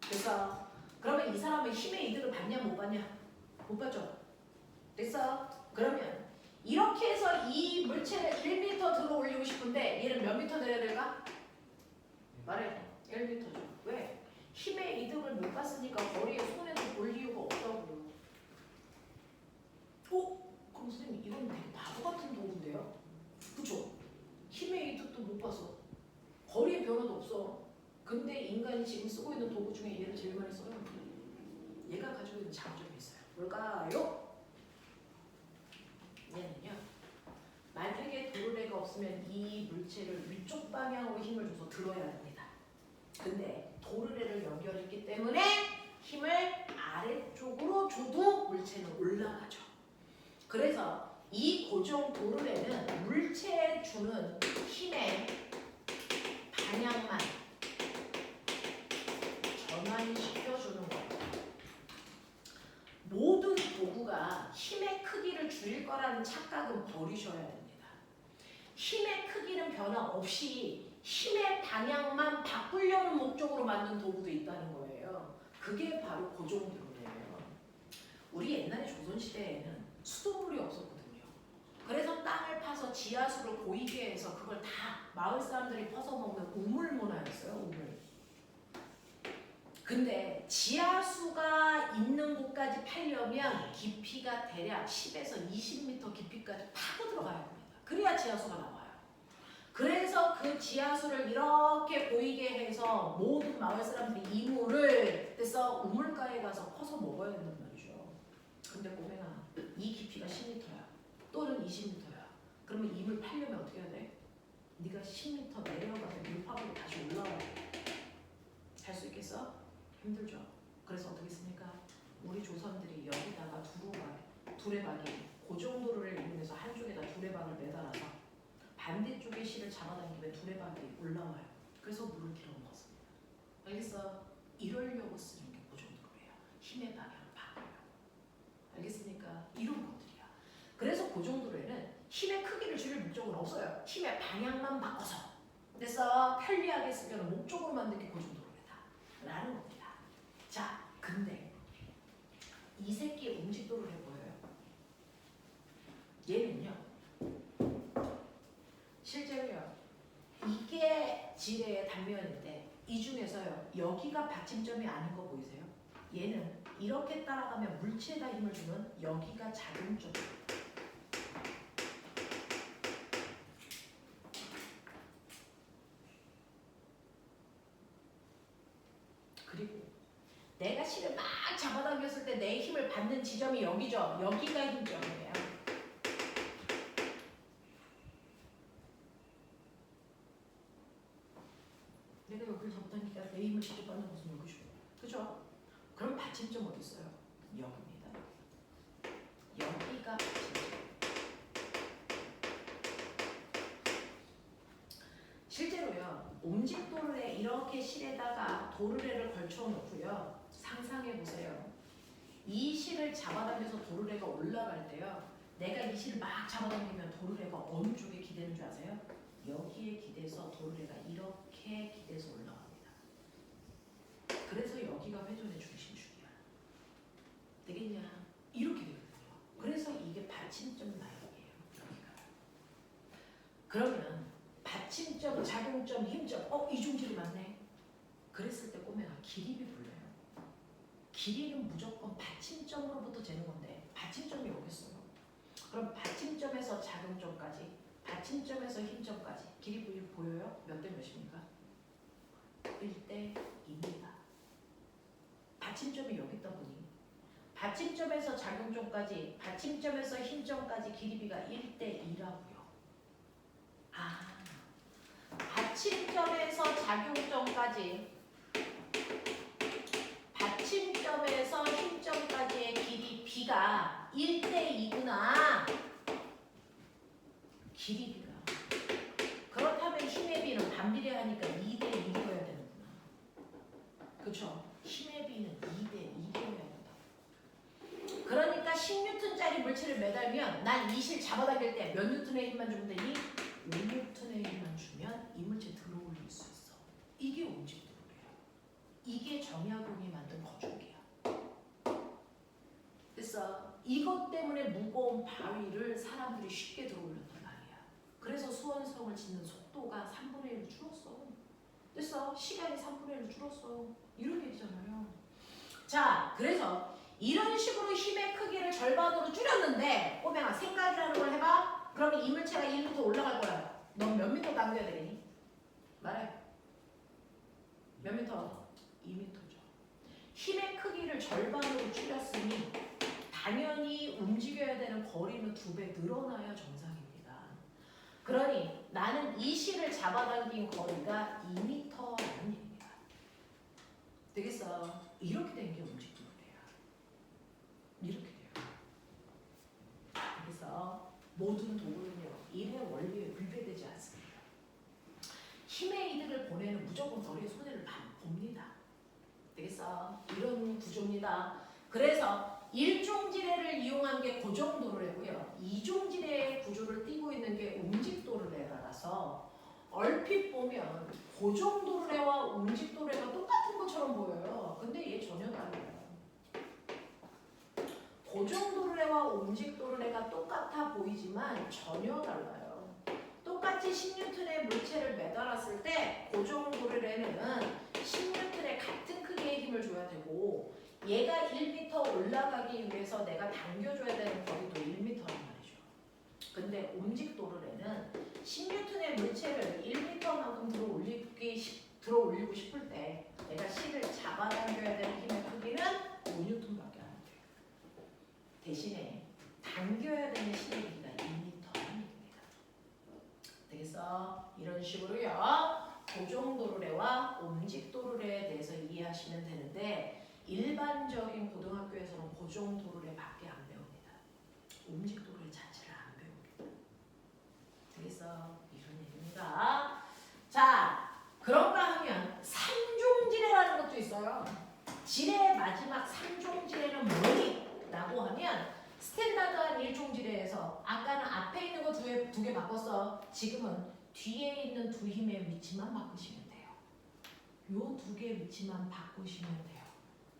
그래서 그러면 이 사람은 힘의 이득을 받냐 못 받냐? 못 받죠. 됐어. 그러면 이렇게 해서 이 물체를 1m 들어 올리고 싶은데 얘는 몇 미터 내려야 될까? 말해. 1m죠. 왜? 힘의 이득을 못 받으니까 거리에 손에도 볼 이유가 없다고요. 그럼 선생님 이건 되게 바보 같은 도구인데요? 그쵸? 힘의 이득도 못 봐서 거리의 변화도 없어. 근데 인간이 지금 쓰고 있는 도구 중에 얘를 제일 많이 써요. 얘가 가지고 있는 장점이 있어요. 뭘까요? 얘는요. 만약에 도르래가 없으면 이 물체를 위쪽 방향으로 힘을 줘서 들어야 됩니다. 근데 도르래를 연결했기 때문에 힘을 아래쪽으로 줘도 물체는 올라가죠. 그래서 이 고정 도르래는 물체에 주는 힘의 방향만 전환시켜주는 거예요. 모든 도구가 힘의 크기를 줄일 거라는 착각은 버리셔야 됩니다. 힘의 크기는 변화 없이 힘의 방향만 바꾸려는 목적으로 만든 도구도 있다는 거예요. 그게 바로 고정도르래예요. 우리 옛날에 조선시대에는 수돗물이 없었거든요. 그래서 땅을 파서 지하수를 고이게 해서 그걸 다 마을 사람들이 퍼서 먹는 우물 문화였어요. 우물. 근데 지하수가 있는 곳까지 파려면 깊이가 대략 10에서 20m 깊이까지 파고 들어가야 됩니다. 그래야 지하수가 나와요. 그래서 그 지하수를 이렇게 보이게 해서 모든 마을 사람들이 이 물을 그래서 우물가에 가서 퍼서 먹어야 된단 말이죠. 근데 꼬맹아, 이 깊이가 10m야 또는 20m야. 그러면 이 물 팔려면 어떻게 해야 돼? 네가 10m 내려가서 물 파고 다시 올라와야 돼. 할 수 있겠어? 힘들죠. 그래서 어떻게 했습니까? 우리 조선들이 여기다가 두레박이 고정도를 이용해서 한쪽에다 두레박을 매달아서 반대쪽의 실을 잡아당기면 두레박이 올라와요. 그래서 물을 길어 먹었습니다. 알겠어? 이러려고 쓰는 게 고정도로예요. 힘의 방향을 바꿔요. 알겠습니까? 이런 것들이야. 그래서 고정도로에는 힘의 크기를 줄일 목적은 없어요. 힘의 방향만 바꿔서. 그래서 편리하게 쓰면 목적으로 만든 게 고정도로다 라는 겁니다. 자, 근데 이 새끼의 움직도를 해보여요. 얘는요, 실제로요, 이게 지뢰의 단면인데 이 중에서요, 여기가 받침점이 아닌 거 보이세요? 얘는 이렇게 따라가면 물체에다 힘을 주면 여기가 작용점. 그리고 내가 실을 막 잡아당겼을 때 내 힘을 받는 지점이 여기죠. 여기가 힘점이에요. 내가 여기를 잡아당기니까 내 힘을 직접 받는 곳은 여기죠. 그죠? 그럼 받침점 어디 있어요? 여기입니다. 여기가 받침점. 실제로요, 옴직도르래 이렇게 실에다가 도르래를 걸쳐 놓고요. 상상해 보세요. 이 실을 잡아당겨서 도르래가 올라갈 때요, 내가 이 실을 막 잡아당기면 도르래가 어느 쪽에 기대는 줄 아세요? 여기에 기대서 도르래가 이렇게 기대서 올라갑니다. 그래서 여기가 회전의 중심축이야. 되겠냐? 이렇게 되거든요. 그래서 이게 받침점 나열이에요. 여기가. 그러면 받침점, 작용점, 힘점, 이중질이 맞네. 그랬을 때 꼬매가 길이비 불려요. 길이는 무조건 받침점으로부터 재는 건데 받침점이 여기 있어요. 그럼 받침점에서 작용점까지, 받침점에서 힘점까지 길이 보여요? 몇 대 몇입니까? 1대 2입니다. 받침점이 여기 있다 보니 받침점에서 작용점까지, 받침점에서 힘점까지 길이비가 1대 2라고요. 받침점에서 작용점까지, 받침점에서 힘점까지의 길이 B가 1대 2구나. 길이 B가. 그렇다면 힘의 B는 반비례하니까 2대 1이어야 되는구나. 그렇죠? 힘의 B는 2대 2이어야 된다. 그러니까 10N짜리 물체를 매달면 난 이 실 잡아당길 때 몇 N의 힘만 주면 되니? 5N의 힘만 주면 이 물체 들어올릴 수 있어. 이게 움직도로래요. 이게 정약용이 만든 거중기야. 그래서 이것 때문에 무거운 바위를 사람들이 쉽게 들어올렸단 말이야. 그래서 수원성을 짓는 속도가 3분의 1로 줄었어. 그래서 시간이 3분의 1로 줄었어. 이런 얘기잖아요. 자, 그래서 이런 식으로 힘의 크기를 절반으로 줄였는데 꼬맹아 생각이라는 걸 해봐. 그러면 이 물체가 1m 올라갈 거야. 넌 몇 미터 당겨야 되니? 말해. 몇 미터? 2m죠. 힘의 크기를 절반으로 줄였으니 당연히 움직여야 되는 거리는 2배 늘어나야 정상입니다. 그러니 나는 이 실을 잡아당긴 거리가 2m라는 얘기입니다. 되겠어? 이렇게 된 게 움직임이에요. 이렇게 돼요. 그래서 되겠어? 이런 구조입니다. 그래서 일종지뢰를 이용한 게 고정도래고요. 이종지뢰의 구조를 띠고 있는 게 움직도래라서 얼핏 보면 고정도래와 움직도래가 똑같은 것처럼 보여요. 근데 얘 전혀 달라요. 고정도래와 움직도래가 똑같아 보이지만 전혀 달라요. 똑같이 10N의 물체를 매달았을 때 고정도래는 10N의 같은 크기의 힘을 줘야 되고 얘가 1m 올라가기 위해서 내가 당겨줘야 되는 거리도 1m란 말이죠. 근데 움직도래는 10N의 물체를 1m만큼 들어 올리고 싶을 때 내가 실을 잡아당겨야 되는 힘의 크기는 5N밖에 안 돼요. 대신에 당겨야 되는 실의 크기가 2m입니다. 되겠어? 이런 식으로요. 고정도르래와 움직도르래에 대해서 이해하시면 되는데 일반적인 고등학교에서는 고정도르래밖에 안 배웁니다. 움직도르래 자체를 안 배웁니다. 되겠어? 이런 얘기입니다. 자, 그런가 하면 삼종지뢰라는 것도 있어요. 지뢰의 마지막 삼종지뢰는 뭐니? 라고 하면 스탠다드한 일종지뢰에서 아까는 앞에 있는 거 두 개 바꿨어. 지금은 뒤에 있는 두 힘의 위치만 바꾸시면 돼요. 요 두 개의 위치만 바꾸시면 돼요.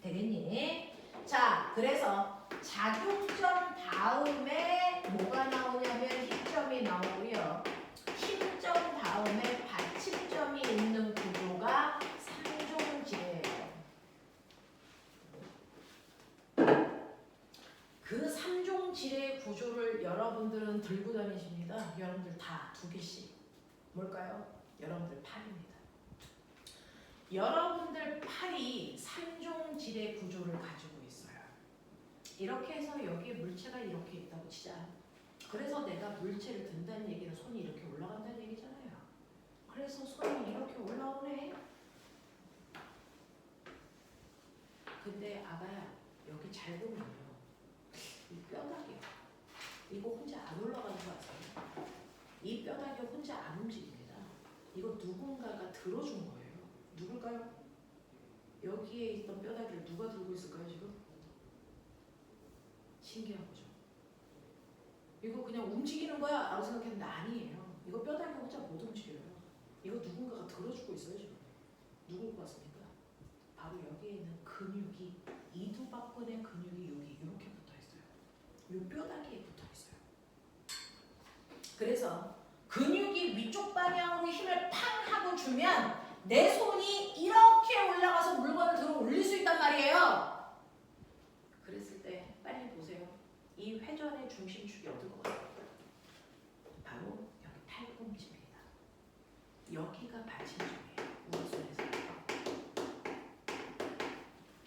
되겠니? 자, 그래서 작용점 다음에 뭐가 나오냐면 힘점이 나오고요. 힘점 다음에 받침점이 있는 구조가 삼종지뢰예요. 그 삼종지뢰 구조를 여러분들은 들고 다니십니다. 여러분들 다 두 개씩. 뭘까요? 여러분들 팔입니다. 여러분들 팔이 삼종지뢰 구조를 가지고 있어요. 이렇게 해서 여기에 물체가 이렇게 있다고 치자. 그래서 내가 물체를 든다는 얘기는 손이 이렇게 올라간다는 얘기잖아요. 그래서 손이 이렇게 올라오네. 근데 아가야, 여기 잘 보면요. 이 뼈다귀, 이거 혼자 안 올라가는 거 아세요? 이 뼈다귀 혼자 안 움직입니다. 이거 누군가가 들어준 거예요. 누굴까요? 여기에 있던 뼈다귀를 누가 들고 있을까요 지금? 신기한 거죠. 이거 그냥 움직이는 거야 라고 생각했는데 아니에요. 이거 뼈다귀 혼자 못 움직여요. 이거 누군가가 들어주고 있어요 지금. 누굴 것 같습니까? 바로 여기에 있는 근육이 이두박근의 근육이 여기 이렇게 붙어 있어요. 이 뼈다귀에 붙어 있어요. 그래서 근육이 위쪽 방향으로 힘을 팡 하고 주면 내 손이 이렇게 올라가서 물건을 들어 올릴 수 있단 말이에요. 그랬을 때 빨리 보세요. 이 회전의 중심축이 어디 것 같아요? 바로 여기 팔꿈치입니다. 여기가 받침점이에요. 우선에서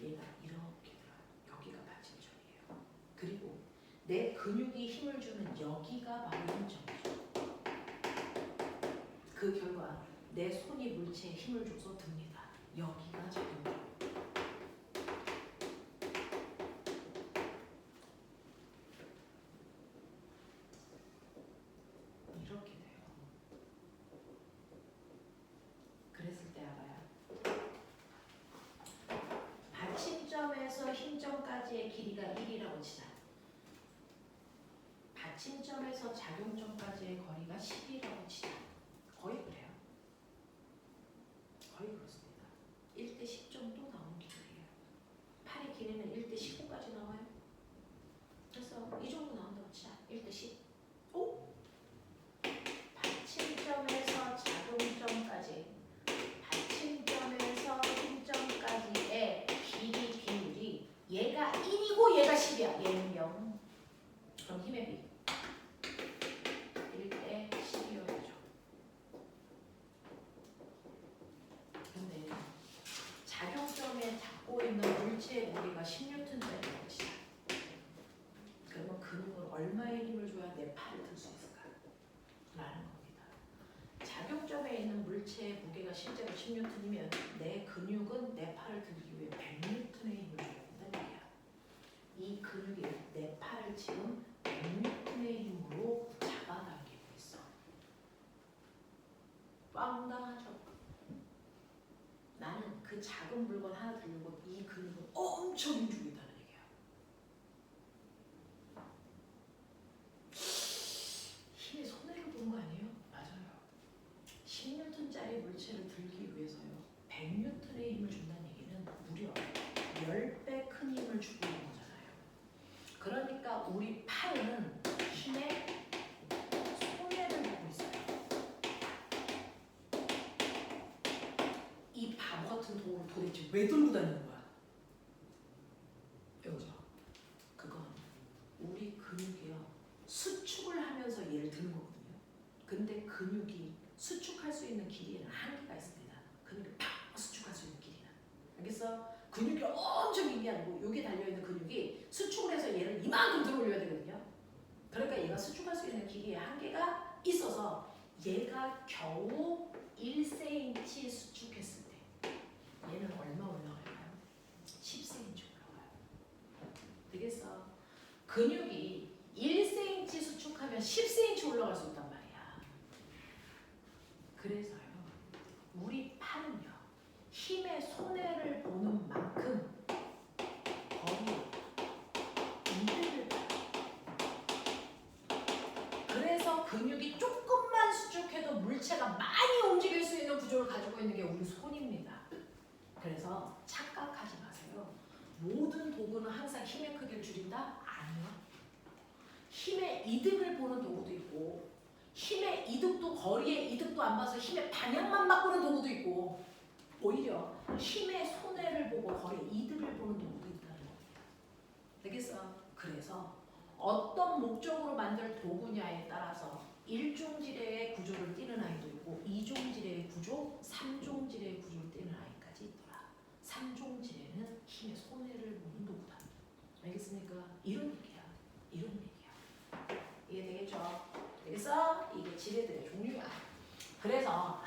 얘가 이렇게 들어요. 여기가 받침점이에요. 그리고 내 근육이 힘을 주는 여기가 바로 힘점이죠. 그 결과 내 손이 물체에 힘을 줘서 듭니다. 여기가 작용점. 이렇게 돼요. 그랬을 때 알아요. 받침점에서 힘점까지의 길이가 1이라고 치자. 받침점에서 작용점까지의 거리가 10이라고 치자. 거의 그래요. 거의 그렇습니다. 1대 10 정도 나오는 길이에요. 팔의 길이는 1대 15까지 나와요. 그래서 이 정도 나온다고 치자. 1대 10. 오? 받침점에서 작용점까지, 받침점에서 힘점까지의 길이 비율이 얘가 1이고 얘가 10이야. 얘는 0. 그럼 힘의 비 1대 10이어야죠. 근데 작용점에 닿고 있는 물체의 무게가 10N짜리라고 치자. 그러면 근육은 얼마의 힘을 줘야 내 팔을 들 수 있을까? 라는 겁니다. 작용점에 있는 물체의 무게가 실제로 10N이면 내 근육은 내 팔을 들기 위해 100N의 힘을 줘야 된다는 얘기야. 이 근육이 내 팔을 지금 100N의 힘으로 잡아당기고 있어. 황당하죠? 나는 그 작은 물건 하나 들려고 이 근육은 엄청 힘주고 있다는 얘기야. 힘의 손해를 보는 거 아니에요? 맞아요. 10N짜리 물체를 들기 위해서요. 100N의 힘을 준다는 얘기는 무려 10배 큰 힘을 주고 있는 거잖아요. 그러니까 우리 팔은 힘의 손해를 보고 있어요. 이 바보 같은 도구를 도대체 왜 들고 다니는 거야? 배우죠? 그건 우리 근육이요. 수축을 하면서 얘를 드는 거거든요. 근데 근육이 수축할 수 있는 길이에는 한계가 있습니다. 근육이 팍 수축할 수 있는 길이는. 알겠어? 근육이 엄청 긴 게 아니고 여기 달려있는 근육이 수축을 해서 얘를 이만큼 들어 올려야 되거든요. 그러니까 얘가 수축할 수 있는 길이에 한계가 있어서 얘가 겨우 1cm 수축했을 때 얘는 얼마 올라갈까요? 10cm 올라가요. 되겠어? 근육이 1cm 수축하면 10cm 올라갈 수 있단 말이야. 그래서요. 우리 팔은요. 힘의 손해를 보는 만큼 거의 이득을 봐요. 그래서 근육이 조금만 수축해도 물체가 많이 움직일 수 있는 구조를 가지고 있는 게 우리 손입니다. 그래서 착각하지 마세요. 모든 도구는 항상 힘의 크기를 줄인다? 아니요. 힘의 이득을 보는 도구도 있고 힘의 이득도 거리의 이득도 안 봐서 힘의 방향만 바꾸는 도구도 있고 오히려 힘의 손해를 보고 거리의 이득을 보는 도구도 있다는 거예요. 되겠어? 그래서 어떤 목적으로 만들 도구냐에 따라서 1종지뢰의 구조를 띠는 아이도 있고 2종지뢰의 구조, 3종지뢰의 구조를 띠는 아이까지 있더라. 3종지뢰는 힘의 손해를 보는 도구다. 알겠습니까? 이런 얘기야. 이런 얘기야. 이해되겠죠? 그래서 이게 지뢰들의 종류야. 그래서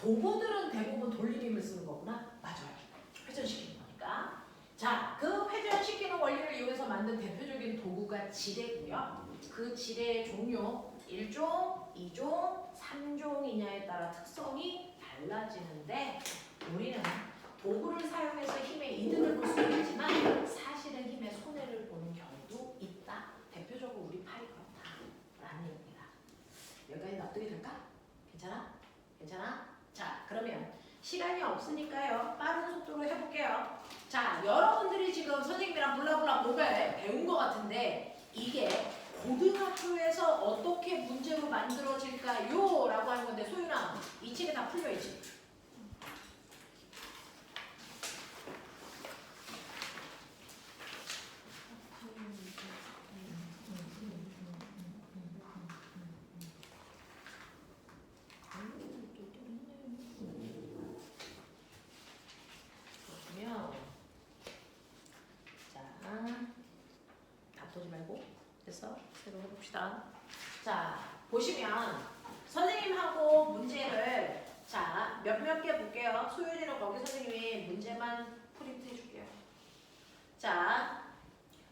도구들은 대부분 돌림힘을 쓰는 거구나. 맞아요. 회전시키는 거니까. 자, 그 회전시키는 원리를 이용해서 만든 대표적인 도구가 지뢰고요. 그 지뢰의 종류 1종, 2종, 3종이냐에 따라 특성이 달라지는데 우리는 도구를 사용해서 힘의 이득을 볼 수 있지만 사실은 힘의 손해를 보는 경우도 있다. 대표적으로 우리 팔이 그렇다라는 얘기입니다. 여기까지 납득이 될까? 괜찮아? 괜찮아? 자, 그러면 시간이 없으니까요. 빠른 속도로 해볼게요. 자, 여러분들이 지금 선생님이랑 블라블라 보배 배운 것 같은데 이게 고등학교에서 어떻게 문제로 만들어질까요? 라고 하는 건데 소윤아, 이 책에 다 풀려있지? 새로 해봅시다. 자, 보시면 선생님하고 문제를 자, 몇몇 개 볼게요. 소윤이는 거기 선생님이 문제만 프린트 해줄게요. 자,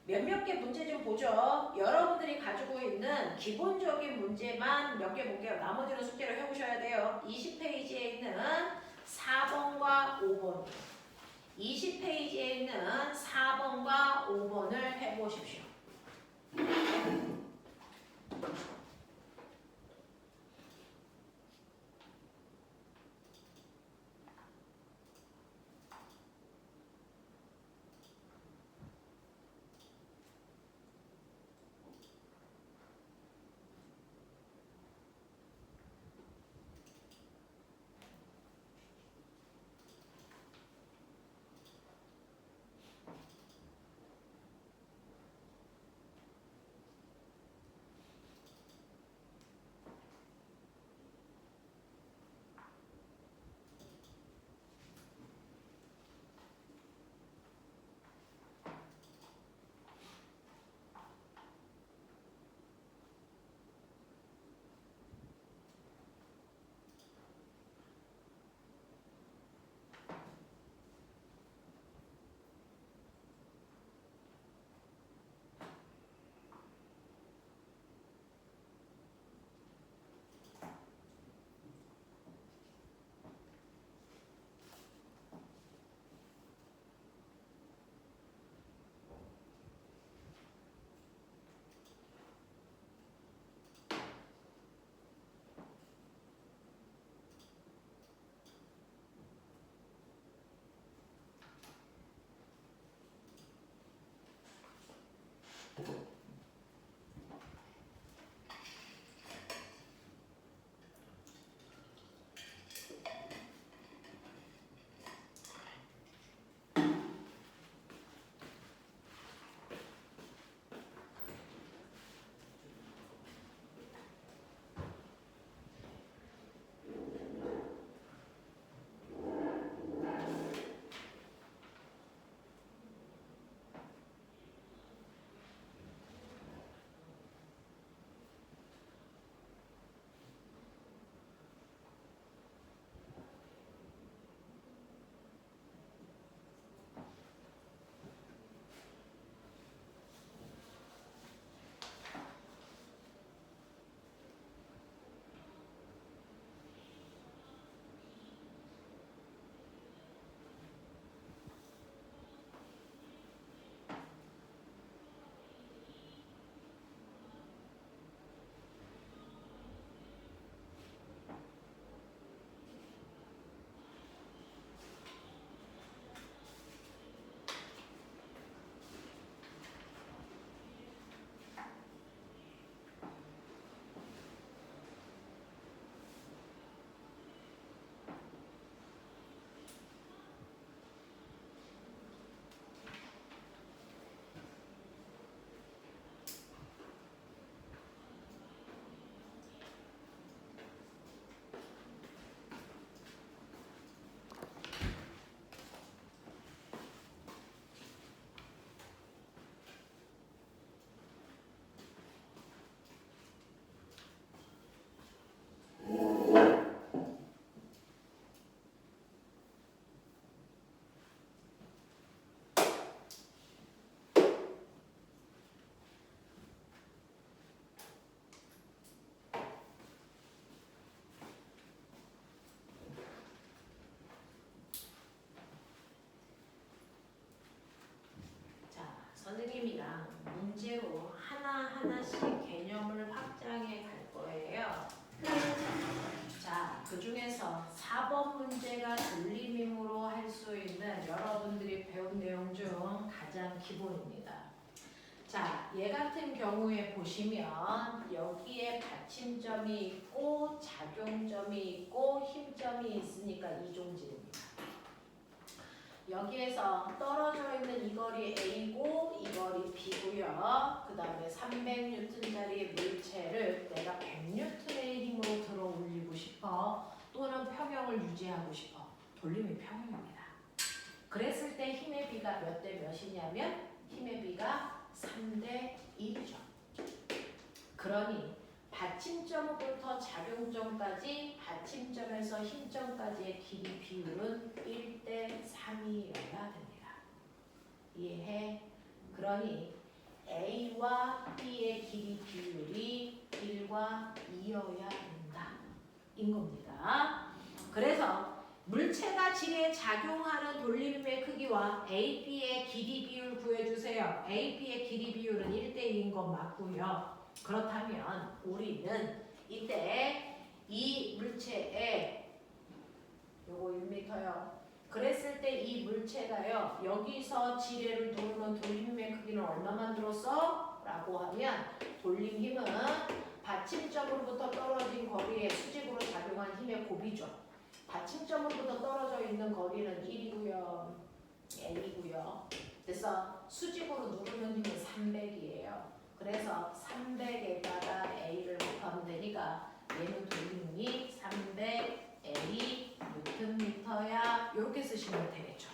몇몇 개 문제 좀 보죠. 여러분들이 가지고 있는 기본적인 문제만 몇 개 볼게요. 나머지는 숙제를 해보셔야 돼요. 20페이지에 있는 4번과 5번 20페이지에 있는 4번과 5번을 해보십시오. 그 중에서 4번 문제가 돌림힘으로 할 수 있는 여러분들이 배운 내용 중 가장 기본입니다. 자, 얘 같은 경우에 보시면 여기에 받침점이 있고 작용점이 있고 힘점이 있으니까 이종질입니다. 여기에서 떨어져 있는 이 거리 A고 이 거리 B고요. 그 다음에 300N짜리 물체를 내가 100N의 힘으로 들어 올리고 싶어. 또는 평형을 유지하고 싶어. 돌림이 평형입니다. 그랬을 때 힘의 비가 몇 대 몇이냐면 힘의 비가 3대 1이죠. 그러니 받침점부터 작용점까지 받침점에서 힘점까지의 길이 비율은 1대 3이어야 됩니다. 이해해? 그러니 A와 B의 길이 비율이 1과 2여야 된다. 인 겁니다. 그래서 물체가 질에 작용하는 돌림의 크기와 A, B의 길이 비율 구해주세요. A, B의 길이 비율은 1대2인 건 맞고요. 그렇다면 우리는 이때 이 물체에 요거 1m요. 그랬을 때 이 물체가요. 여기서 지뢰를 누르면 돌림의 크기는 얼마 만들었어? 라고 하면 돌림 힘은 받침점으로부터 떨어진 거리에 수직으로 작용한 힘의 곱이죠. 받침점으로부터 떨어져 있는 거리는 1이고요. L이고요. 그래서 수직으로 누르는 힘은 300이에요. 그래서 300에다가 A를 곱하면 되니까 얘는 돌림이 300 L Nm야. 이렇게 쓰시면 되겠죠.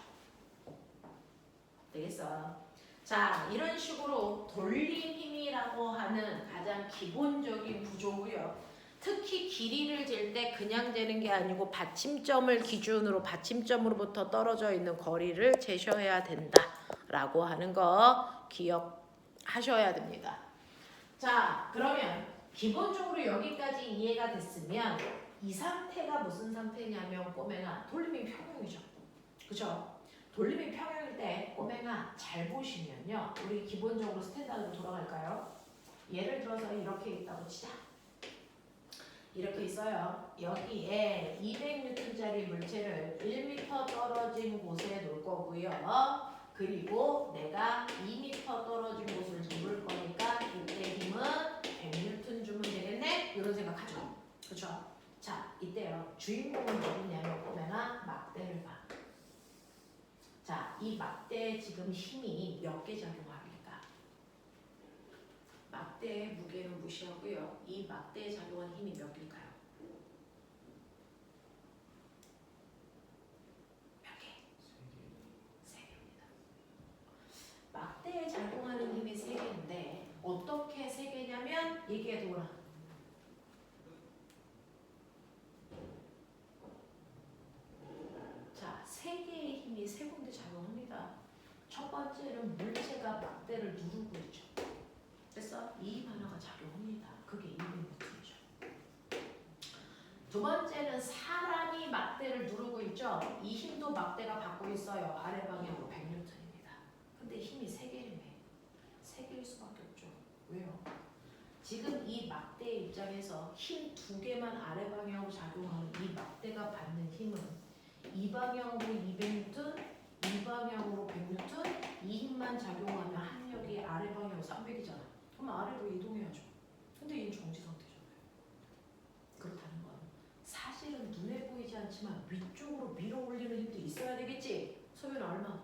되겠어. 자, 이런 식으로 돌림 힘이라고 하는 가장 기본적인 구조고요. 특히 길이를 잴 때 그냥 재는 게 아니고 받침점을 기준으로 받침점으로부터 떨어져 있는 거리를 재셔야 된다라고 하는 거 기억하셔야 됩니다. 자, 그러면 기본적으로 여기까지 이해가 됐으면 이 상태가 무슨 상태냐면 꼬맹아 돌림이 평형이죠. 그죠? 돌림이 평형일 때 꼬맹아 잘 보시면요. 우리 기본적으로 스탠다드로 돌아갈까요? 예를 들어서 이렇게 있다고 치자. 이렇게 있어요. 여기에 200N짜리 물체를 1m 떨어진 곳에 놓을 거고요. 그리고 내가 2m 떨어진 곳을 누를 거니까 이때 힘은 100N 주면 되겠네? 이런 생각하죠. 그렇죠? 자, 이때요. 주인공은 누구냐면 꼬매나 막대를 봐. 자, 이 막대에 지금 힘이 몇 개 작용합니까? 막대의 무게는 무시하고요. 이 막대에 작용한 힘이 몇 개일까요? 몇 개? 3개입니다. 막대에 작용하는 힘이 3개인데 어떻게 3개냐면 얘기해 보라. 자, 3개의 힘이 3군데 작용합니다. 첫 번째는 물체가 막대를 누르고 있죠. 그래서 이 힘 하나가 작용합니다. 그게 200N이죠. 두 번째는 사람이 막대를 누르고 있죠. 이 힘도 막대가 받고 있어요. 아래 방향으로 100N입니다. 근데 힘이 3개이네. 3개일 수밖에 없죠. 왜요? 지금 이 막대 입장에서 힘 2개만 아래 방향으로 작용하는 이 막대가 받는 힘은 이 방향으로 200N, 이 방향으로 100N, 이 힘만 작용하면 합력이 아래 방향으로 300이잖아. 그럼 아래로 이동해야죠. 근데 얘는 정지 상태잖아요. 그렇다는 건 사실은 눈에 보이지 않지만 위쪽으로 밀어 올리는 힘도 있어야 되겠지. 소변 얼마?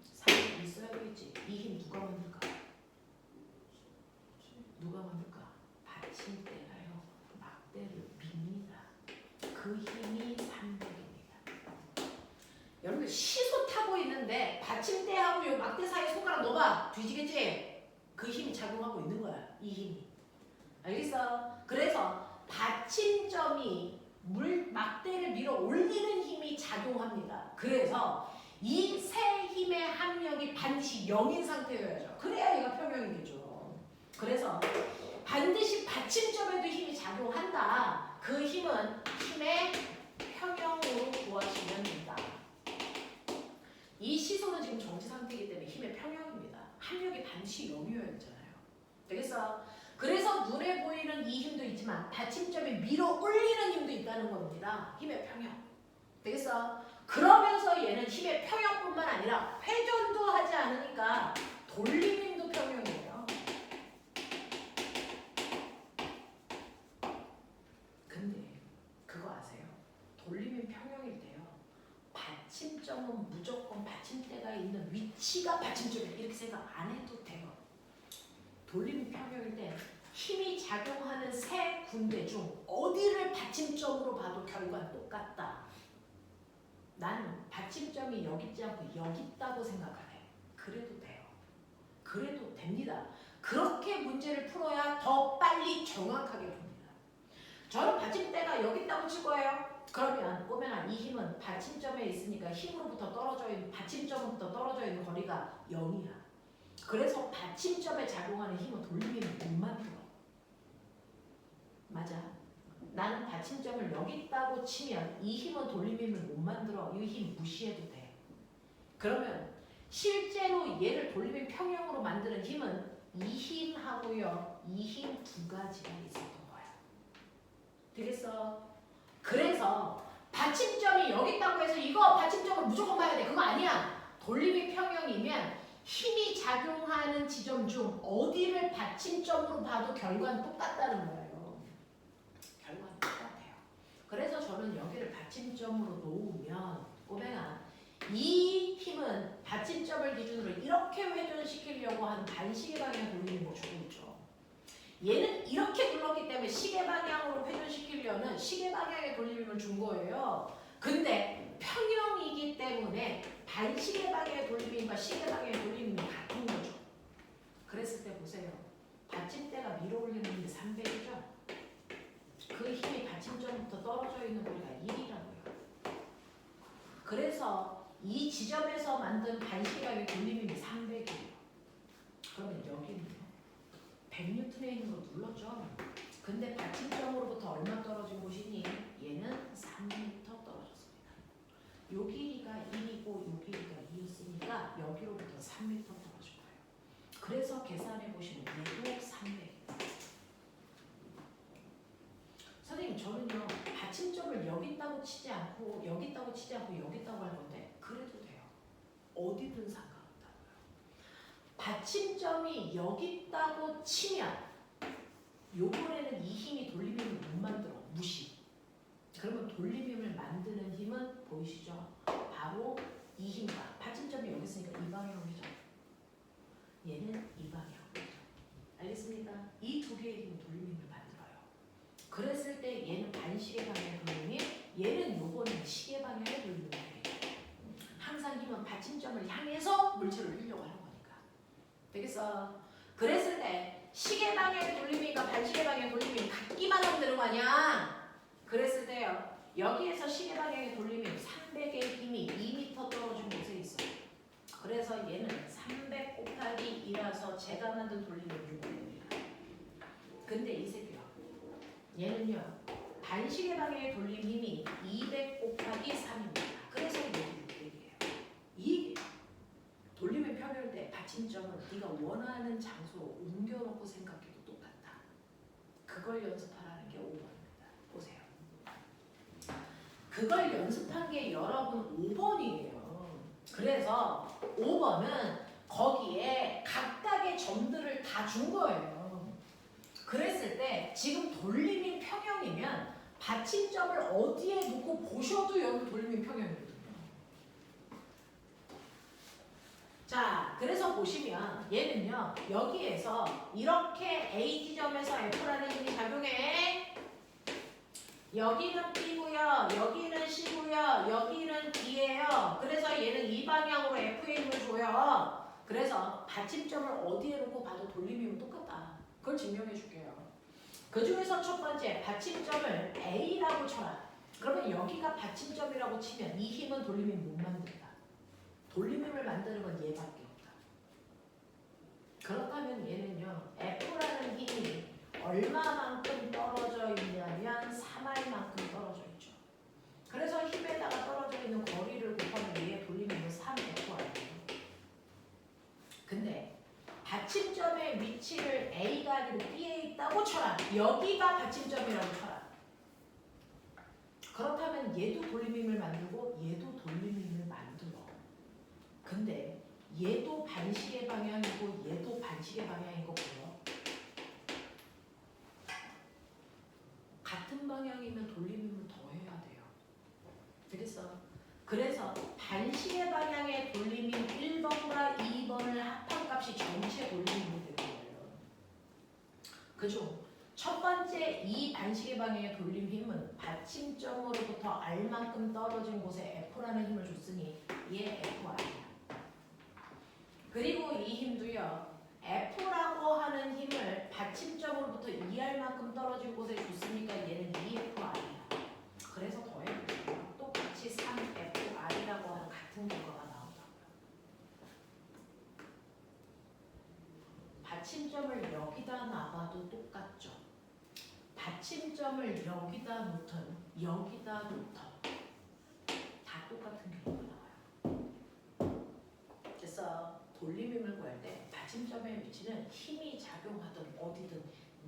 3 있어야 되겠지. 이 힘 누가 만들까? 누가 만들까? 받침대가요. 막대를 밉니다. 그 힘이 300입니다. 여러분들 시소 타고 있는데 받침대하고 요 막대 사이 손가락 넣어봐. 뒤지겠지? 그 힘이 작용하고 있는 거야. 이 힘이. 알겠어? 그래서 받침점이 막대를 밀어 올리는 힘이 작용합니다. 그래서 이 세 힘의 합력이 반드시 0인 상태여야죠. 그래야 얘가 평형이겠죠. 그래서 반드시 받침점에도 힘이 작용한다. 그 힘은 힘의 평형으로 구하시면 된다. 이 시소는 지금 정지 상태이기 때문에 힘의 평형입니다. 합력이 반드시 0이어야 되잖아요. 되겠어? 그래서 눈에 보이는 이 힘도 있지만 받침점에 밀어 올리는 힘도 있다는 건 아니라 힘의 평형. 되겠어? 그러면서 얘는 힘의 평형뿐만 아니라 회전도 하지 않으니까 돌림힘도 평형이에요. 근데 그거 아세요? 돌림힘 평형일 때요. 받침점은 무조건 받침대가 있는 위치가 받침점이에요. 이렇게 생각 안 해도 돼요. 돌림힘 평형일 때 힘이 작용하는 세 군데 중 어디를 받침점으로 봐도 결과는 똑같다. 나는 받침점이 여기 있지 않고 여기 있다고 생각하네. 그래도 돼요. 그래도 됩니다. 그렇게 문제를 풀어야 더 빨리 정확하게 봅니다. 저는 받침대가 여기 있다고 칠 거예요. 그러면 꼬맹아 이 힘은 받침점에 있으니까 힘으로부터 떨어져 있는 받침점으로부터 떨어져 있는 거리가 0이야. 그래서 받침점에 작용하는 힘은 돌림힘을 못 만들어. 맞아. 나는 받침점을 여기 있다고 치면 이 힘은 돌림힘을 못 만들어. 이 힘 무시해도 돼. 그러면 실제로 얘를 돌림힘 평형으로 만드는 힘은 이 힘하고요. 이 힘 두 가지가 있었던 거야. 되겠어? 그래서 받침점이 여기 있다고 해서 이거 받침점을 무조건 봐야 돼. 그거 아니야. 돌림힘 평형이면 힘이 작용하는 지점 중 어디를 받침점으로 봐도 결과는 똑같다는 거예요. 결과는 똑같아요. 그래서 저는 여기를 받침점으로 놓으면 꼬맹아 이 힘은 받침점을 기준으로 이렇게 회전시키려고 하는 반시계 방향 돌림힘을 주고 있죠. 얘는 이렇게 눌렀기 때문에 시계 방향으로 회전시키려는 시계 방향의 돌림힘을 준 거예요. 근데 평형이기 때문에 반시계 방향의 돌림힘과 시계 방향의 돌림힘이 같은 거죠. 그랬을 때 보세요. 받침대가 밀어 올리는 힘이 300이죠. 그 힘이 받침점부터 떨어져 있는 거리가 1이라고요. 그래서 이 지점에서 만든 반시계 방향의 돌림힘이 300이에요. 그러면 여기는요. 100N에 있는 거 눌렀죠. 근데 받침점으로부터 얼마 떨어진 곳이니? 얘는 3m 떨어졌습니다. 요 길이가 1이고 요 길이가 2였으니까 여기로부터 3m 떨어진 거예요. 그래서 계산해 보시면 얘도 300입니다. 선생님 저는요 받침점을 여기 있다고 치지 않고 여기 있다고 치지 않고 여기 있다고 할 건데 그래도 돼요. 어디든 상관없다고요. 받침점이 여기 있다고 치면 요번에는 이 힘이 돌림힘을 못 만들어. 무시. 그러면 돌림힘을 만드는 힘은 보이시죠? 바로 이 힘과 받침점이 여기 있으니까 이 방향이죠. 얘는 이 방향이죠. 알겠습니까? 이 두 개의 힘은 돌림힘을 만들어요. 그랬을 때 얘는 반시계 방향의 돌림힘, 얘는 요번에 시계 방향의 돌림힘이에요. 항상 힘은 받침점을 향해서 물체를 흘려고 하는 거니까. 되겠어? 그랬을 때 시계 방향의 돌림힘과 반시계 방향의 돌림힘이 같기만 하면 되는 거 아니야? 그랬을 때요. 여기에서 시계 방향의 돌림힘 300의 힘이 2m 떨어진 곳에 있어요. 그래서 얘는 300 곱하기 2라서 제가 만든 돌림힘을 600입니다. 근데 이 새끼요. 얘는요. 반시계 방향의 돌림힘이 200 곱하기 3입니다. 그래서 여기 600이에요. 이게 돌림힘 평형일 때 받침점은 네가 원하는 장소로 옮겨놓고 생각해도 똑같다. 그걸 연습하라는 게 5번입니다. 보세요. 그걸 연습한 게 여러분 5번이에요. 그래서 5번은 거기에 각각의 점들을 다 준 거예요. 그랬을 때 지금 돌림힘 평형이면 받침점을 어디에 놓고 보셔도 여기 돌림힘 평형이거든요. 자, 그래서 보시면 얘는요. 여기에서 이렇게 A 지점에서 F라는 힘이 작용해. 여기는 B고요. 여기는 C고요. 여기는 D예요. 그래서 얘는 이 방향으로 F의 힘을 줘요. 그래서 받침점을 어디에 놓고 봐도 돌림힘은 똑같다. 그걸 증명해 줄게요. 그 중에서 첫 번째 받침점을 A라고 쳐라. 그러면 여기가 받침점이라고 치면 이 힘은 돌림힘 못 만든다. 돌림힘을 만드는 건 얘밖에 없다. 그렇다면 얘는요. F라는 힘이 얼마만큼 떨어져 있냐면 3R만큼 떨어져 있죠. 그래서 힘에다가 떨어져 있는 거리를 곱하면 얘의 돌림힘은 3F예요. 근데 받침점의 위치를 A가 아니고 B에 있다고 쳐라. 여기가 받침점이라고 쳐라. 그렇다면 그러면 얘도 돌림힘을 만들고 얘도 돌림힘을 만들어. 근데 얘도 반시계 방향이고 얘도 반시계 방향인 거 보여? 같은 방향이면 돌림힘을 더 해야 돼요. 되겠어? 그래서 반시계 방향의 돌림힘 1번과 2번을 합한 값이 전체 돌림힘이 되는 거예요. 그중 첫 번째 이 반시계 방향의 돌림힘은 받침점으로부터 R만큼 떨어진 곳에 F라는 힘을 줬으니 얘 FR이야. 그리고 이 힘도요. F라고 하는 힘을 받침점으로부터 2R만큼 떨어진 곳에 줬으니까 얘는 2FR이야. 그래서 더해볼게요. 똑같이 3FR이라고 하는 같은 결과가 나온다고요. 받침점을 여기다 놔봐도 똑같죠. 받침점을 여기다 놓든 여기다 놓든 다 똑같은 결과가 나와요. 그래서 돌림힘을 구할 때 받침점의 위치는 힘이 작용하든 어디든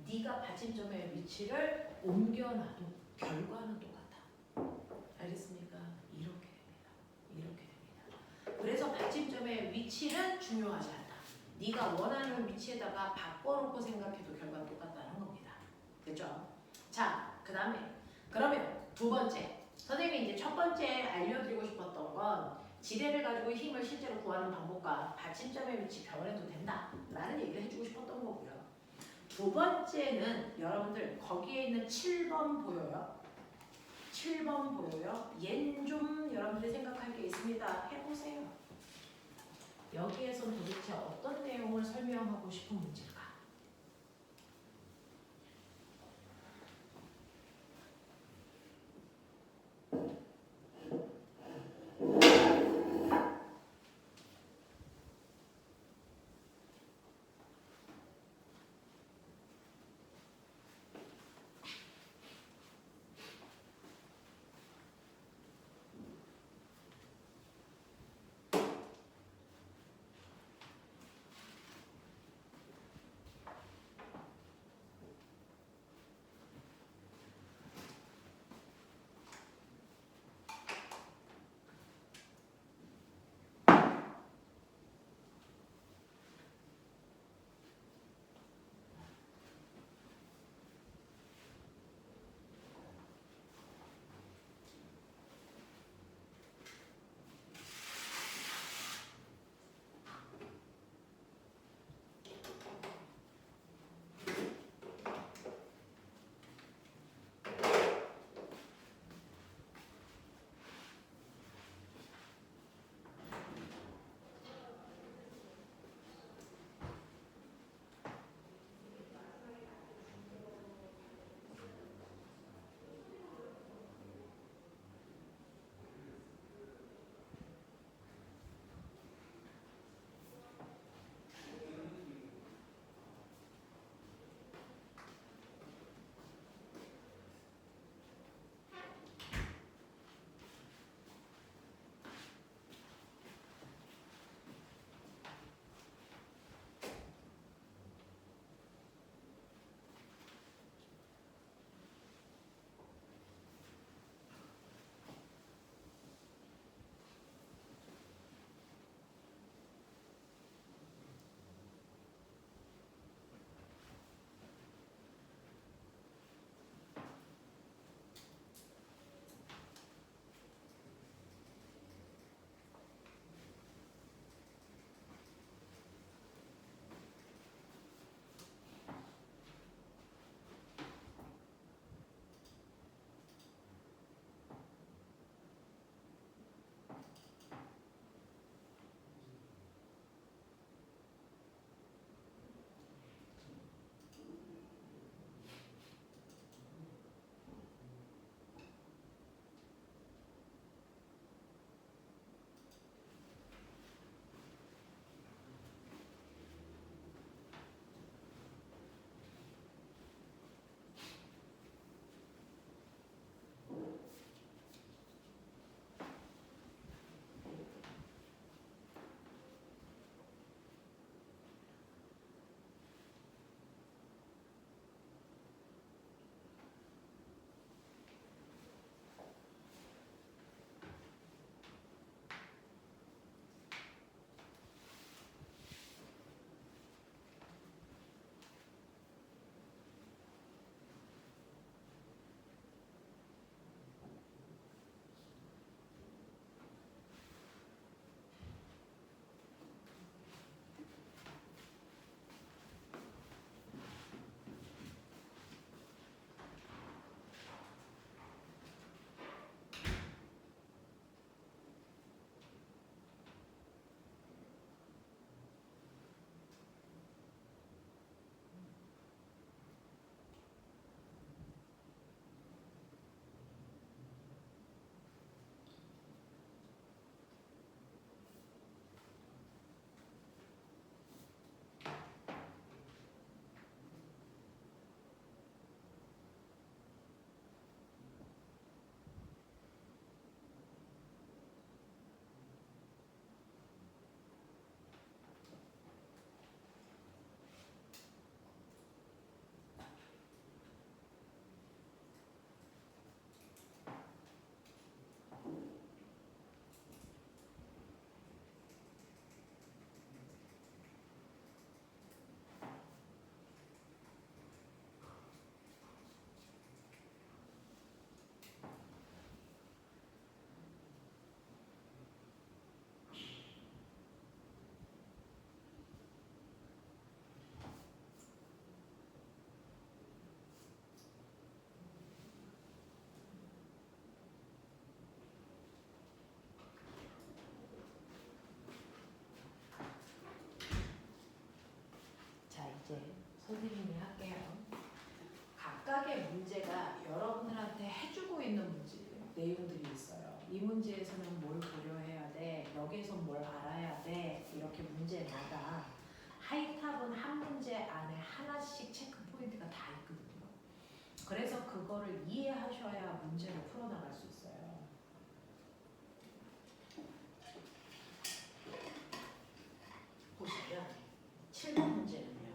네가 받침점의 위치를 옮겨놔도 결과는 똑같아. 알겠습니까? 이렇게 됩니다. 이렇게 됩니다. 그래서 받침점의 위치는 중요하지 않다. 네가 원하는 위치에다가 바꿔놓고 생각해도 결과는 똑같다는 겁니다. 됐죠? 자, 그 다음에 그러면 두 번째 선생님이 이제 첫 번째 알려드리고 싶었던 건 지뢰를 가지고 힘을 실제로 구하는 방법과 받침점의 위치 변해도 된다 라는 얘기를 해주고 싶었던 거고요. 두 번째는 여러분들 거기에 있는 7번 보여요? 7번 보여요? 얜 좀 여러분들이 생각할 게 있습니다. 해보세요. 여기에선 도대체 어떤 내용을 설명하고 싶은 문제일까? 내용들이 있어요. 이 문제에서는 뭘 고려해야 돼? 여기에서 뭘 알아야 돼? 이렇게 문제마다 하이탑은 한 문제 안에 하나씩 체크 포인트가 다 있거든요. 그래서 그거를 이해하셔야 문제를 풀어나갈 수 있어요. 보시면 7번 문제는요.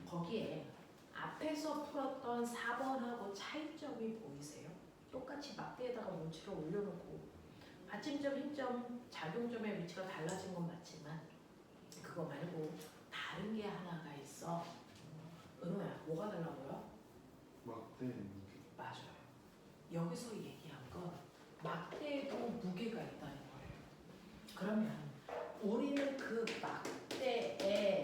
거기에 앞에서 풀었던 4번하고 차이점이 보이세요? 똑같이 막대에다가 문치를 올려놓고 받침점, 힘점, 작용점의 위치가 달라진 건 맞지만 그거 말고 다른 게 하나가 있어. 은호야, 뭐가 달라고요? 막대 맞아요. 여기서 얘기한 건 막대에도 무게가 있다는 거예요. 그러면 우리는 그 막대의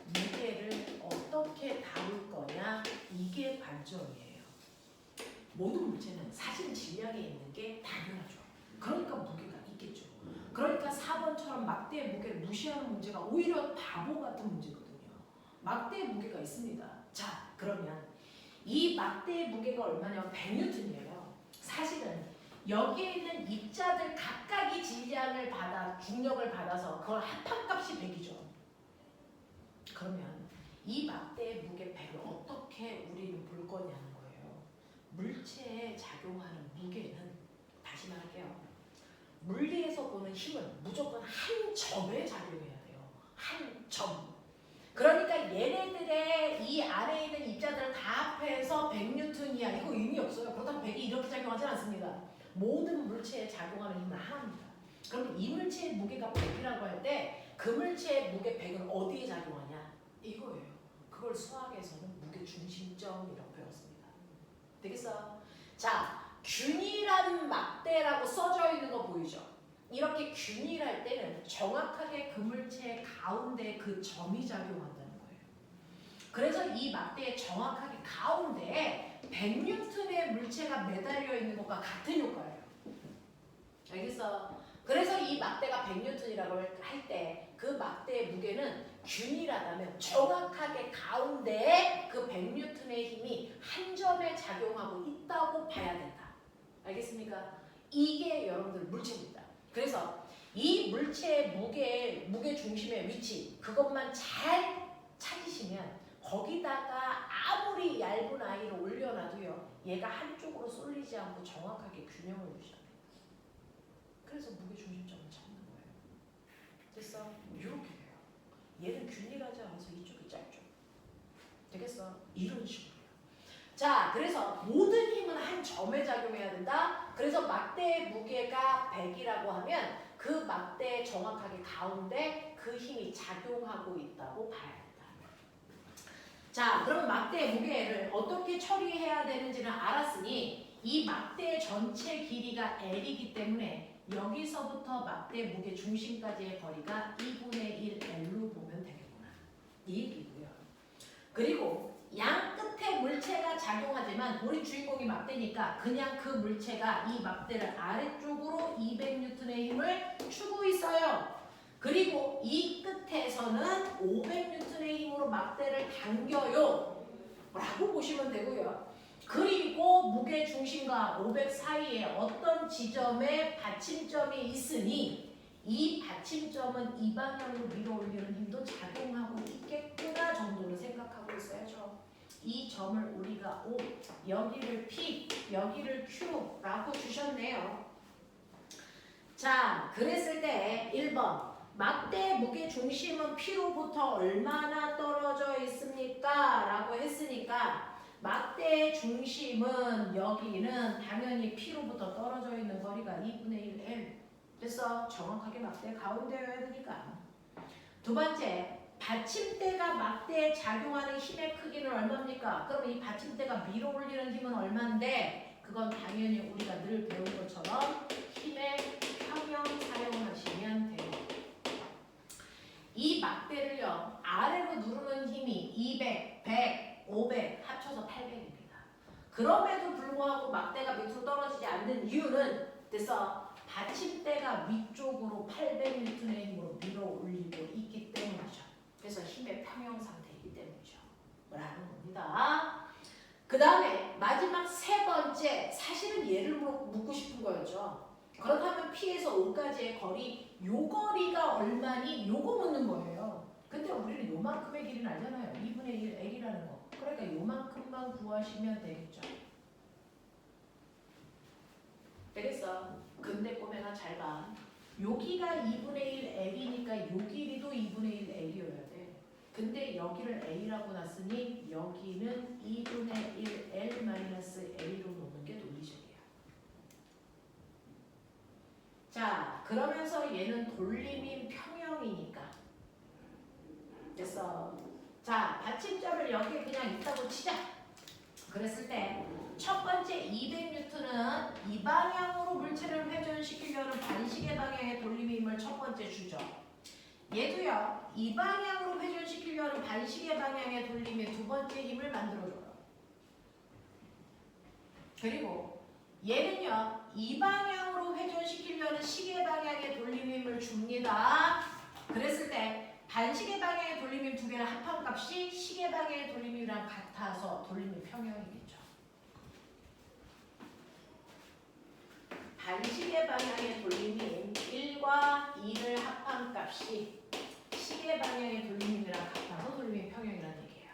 무게를 어떻게 다룰 거냐, 이게 관점이에요. 모든 물체는 사실 질량에 있는 게 당연하죠. 그러니까 무게가 있겠죠. 그러니까 4번처럼 막대의 무게를 무시하는 문제가 오히려 바보 같은 문제거든요. 막대의 무게가 있습니다. 자, 그러면 이 막대의 무게가 얼마냐면 100N이에요. 사실은 여기에 있는 입자들 각각이 질량을 받아, 중력을 받아서 그걸 합한값이 100이죠. 그러면 이 막대의 무게 100을 어떻게 우리는 볼 거냐는 거예요. 물체에 작용하는 무게는, 다시 말할게요. 물리에서 보는 힘은 무조건 한 점에 작용해야 돼요. 한 점. 그러니까 얘네들의 이 안에 있는 입자들을 다 합해서 100N이야. 이거 의미 없어요. 그렇다고 100이 이렇게 작용하지 않습니다. 모든 물체에 작용하는 힘은 하나입니다. 그럼 이 물체의 무게가 100이라고 할 때 그 물체의 무게 100은 어디에 작용하냐? 이거예요. 그걸 수학에서는 무게 중심점이라고 배웠습니다. 되겠어? 자, 균일한 막대라고 써져 있는 거 보이죠? 이렇게 균일할 때는 정확하게 그 물체의 가운데 그 점이 작용한다는 거예요. 그래서 이 막대의 정확하게 가운데에 100N의 물체가 매달려 있는 것과 같은 효과예요. 알겠어? 그래서 이 막대가 100N이라고 할 때 그 막대의 무게는 균일하다면 정확하게 가운데에 그 100N의 힘이 한 점에 작용하고 있다고 봐야 된다. 알겠습니까? 이게 여러분들 물체입니다. 그래서 이 물체의 무게 중심의 위치, 그것만 잘 찾으시면 거기다가 아무리 얇은 아이를 올려놔도요, 얘가 한쪽으로 쏠리지 않고 정확하게 균형을 유지합니다. 그래서 무게 중심점을 찾는 거예요. 됐어? 이렇게 돼요. 얘는 균일하지 않아서 이쪽이 짧죠. 되겠어? 이런 식으로요. 자, 그래서 모든 힘은 한 점에 작용해야 된다. 그래서 막대의 무게가 100이라고 하면 그 막대의 정확하게 가운데 그 힘이 작용하고 있다고 봐야 된다. 자, 그럼 막대의 무게를 어떻게 처리해야 되는지는 알았으니 이 막대의 전체 길이가 L이기 때문에 여기서부터 막대 무게 중심까지의 거리가 2분의 1 L로 보면 되겠구나. 이 얘기고요. 그리고 양 끝에 물체가 작용하지만 우리 주인공이 막대니까 그냥 그 물체가 이 막대를 아래쪽으로 200N의 힘을 주고 있어요. 그리고 이 끝에서는 500N의 힘으로 막대를 당겨요 라고 보시면 되고요. 그리고 무게 중심과 500 사이에 어떤 지점에 받침점이 있으니 이 받침점은 이 방향으로 밀어 올리는 힘도 작용하고 있겠구나 정도로 생각하고 있어야죠. 이 점을 우리가 O, 여기를 P, 여기를 Q라고 주셨네요. 자, 그랬을 때 1번 막대 무게 중심은 P로부터 얼마나 떨어져 있습니까? 라고 했으니까 막대의 중심은 여기는 당연히 P로부터 떨어져 있는 거리가 2분의 1L. 그래서 정확하게 막대 가운데여야 되니까. 두 번째, 받침대가 막대에 작용하는 힘의 크기는 얼마입니까? 그럼 이 받침대가 밀어 올리는 힘은 얼마인데? 그건 당연히 우리가 늘 배운 것처럼 힘의 평형 사용하시면 돼요. 이 막대를요, 아래로 누르는 힘이 200, 100, 500 합쳐서 800입니다. 그럼에도 불구하고 막대가 밑으로 떨어지지 않는 이유는 그래서 받침대가 위쪽으로 800N의 힘으로 밀어 올리고 있기 때문이죠. 그래서 힘의 평형 상태이기 때문이죠. 라는 겁니다. 그 다음에 마지막 세 번째, 사실은 얘를 묻고 싶은 거였죠. 그렇다면 P에서 O까지의 거리, 요 거리가 얼마니? 요거 묻는 거예요. 근데 우리는 요만큼의 길이는 알잖아요. 2분의 1 L이라는 거. 그러니까 요만큼만 구하시면 되겠죠. 되겠어. 근데 꼬맹아 잘 봐. 여기가 2분의 1 L이니까 요 길이도 2분의 1 L이어야 돼. 근데 여기를 A라고 놨으니 여기는 2분의 1 L-A로 놓는 게 논리적이야. 자, 그러면서 얘는 돌림인 평형이니까. 됐어. 자, 받침점을 여기에 그냥 있다고 치자. 그랬을 때 첫 번째 200N은 이 방향으로 물체를 회전시키려는 반시계 방향의 돌림힘을 첫 번째 주죠. 얘도요. 이 방향으로 회전시키려는 반시계 방향의 돌림의 두 번째 힘을 만들어줘요. 그리고 얘는요. 이 방향으로 회전시키려는 시계 방향의 돌림힘을 줍니다. 그랬을 때 반시계 방향의 돌림힘 두 개를 합한 값이 시계 방향의 돌림힘이랑 같아서 돌림힘 평형이겠죠. 반시계 방향의 돌림힘 1과 2를 합한 값이 시계 방향의 돌림힘이랑 같아서 돌림힘 평형이라는 얘기예요.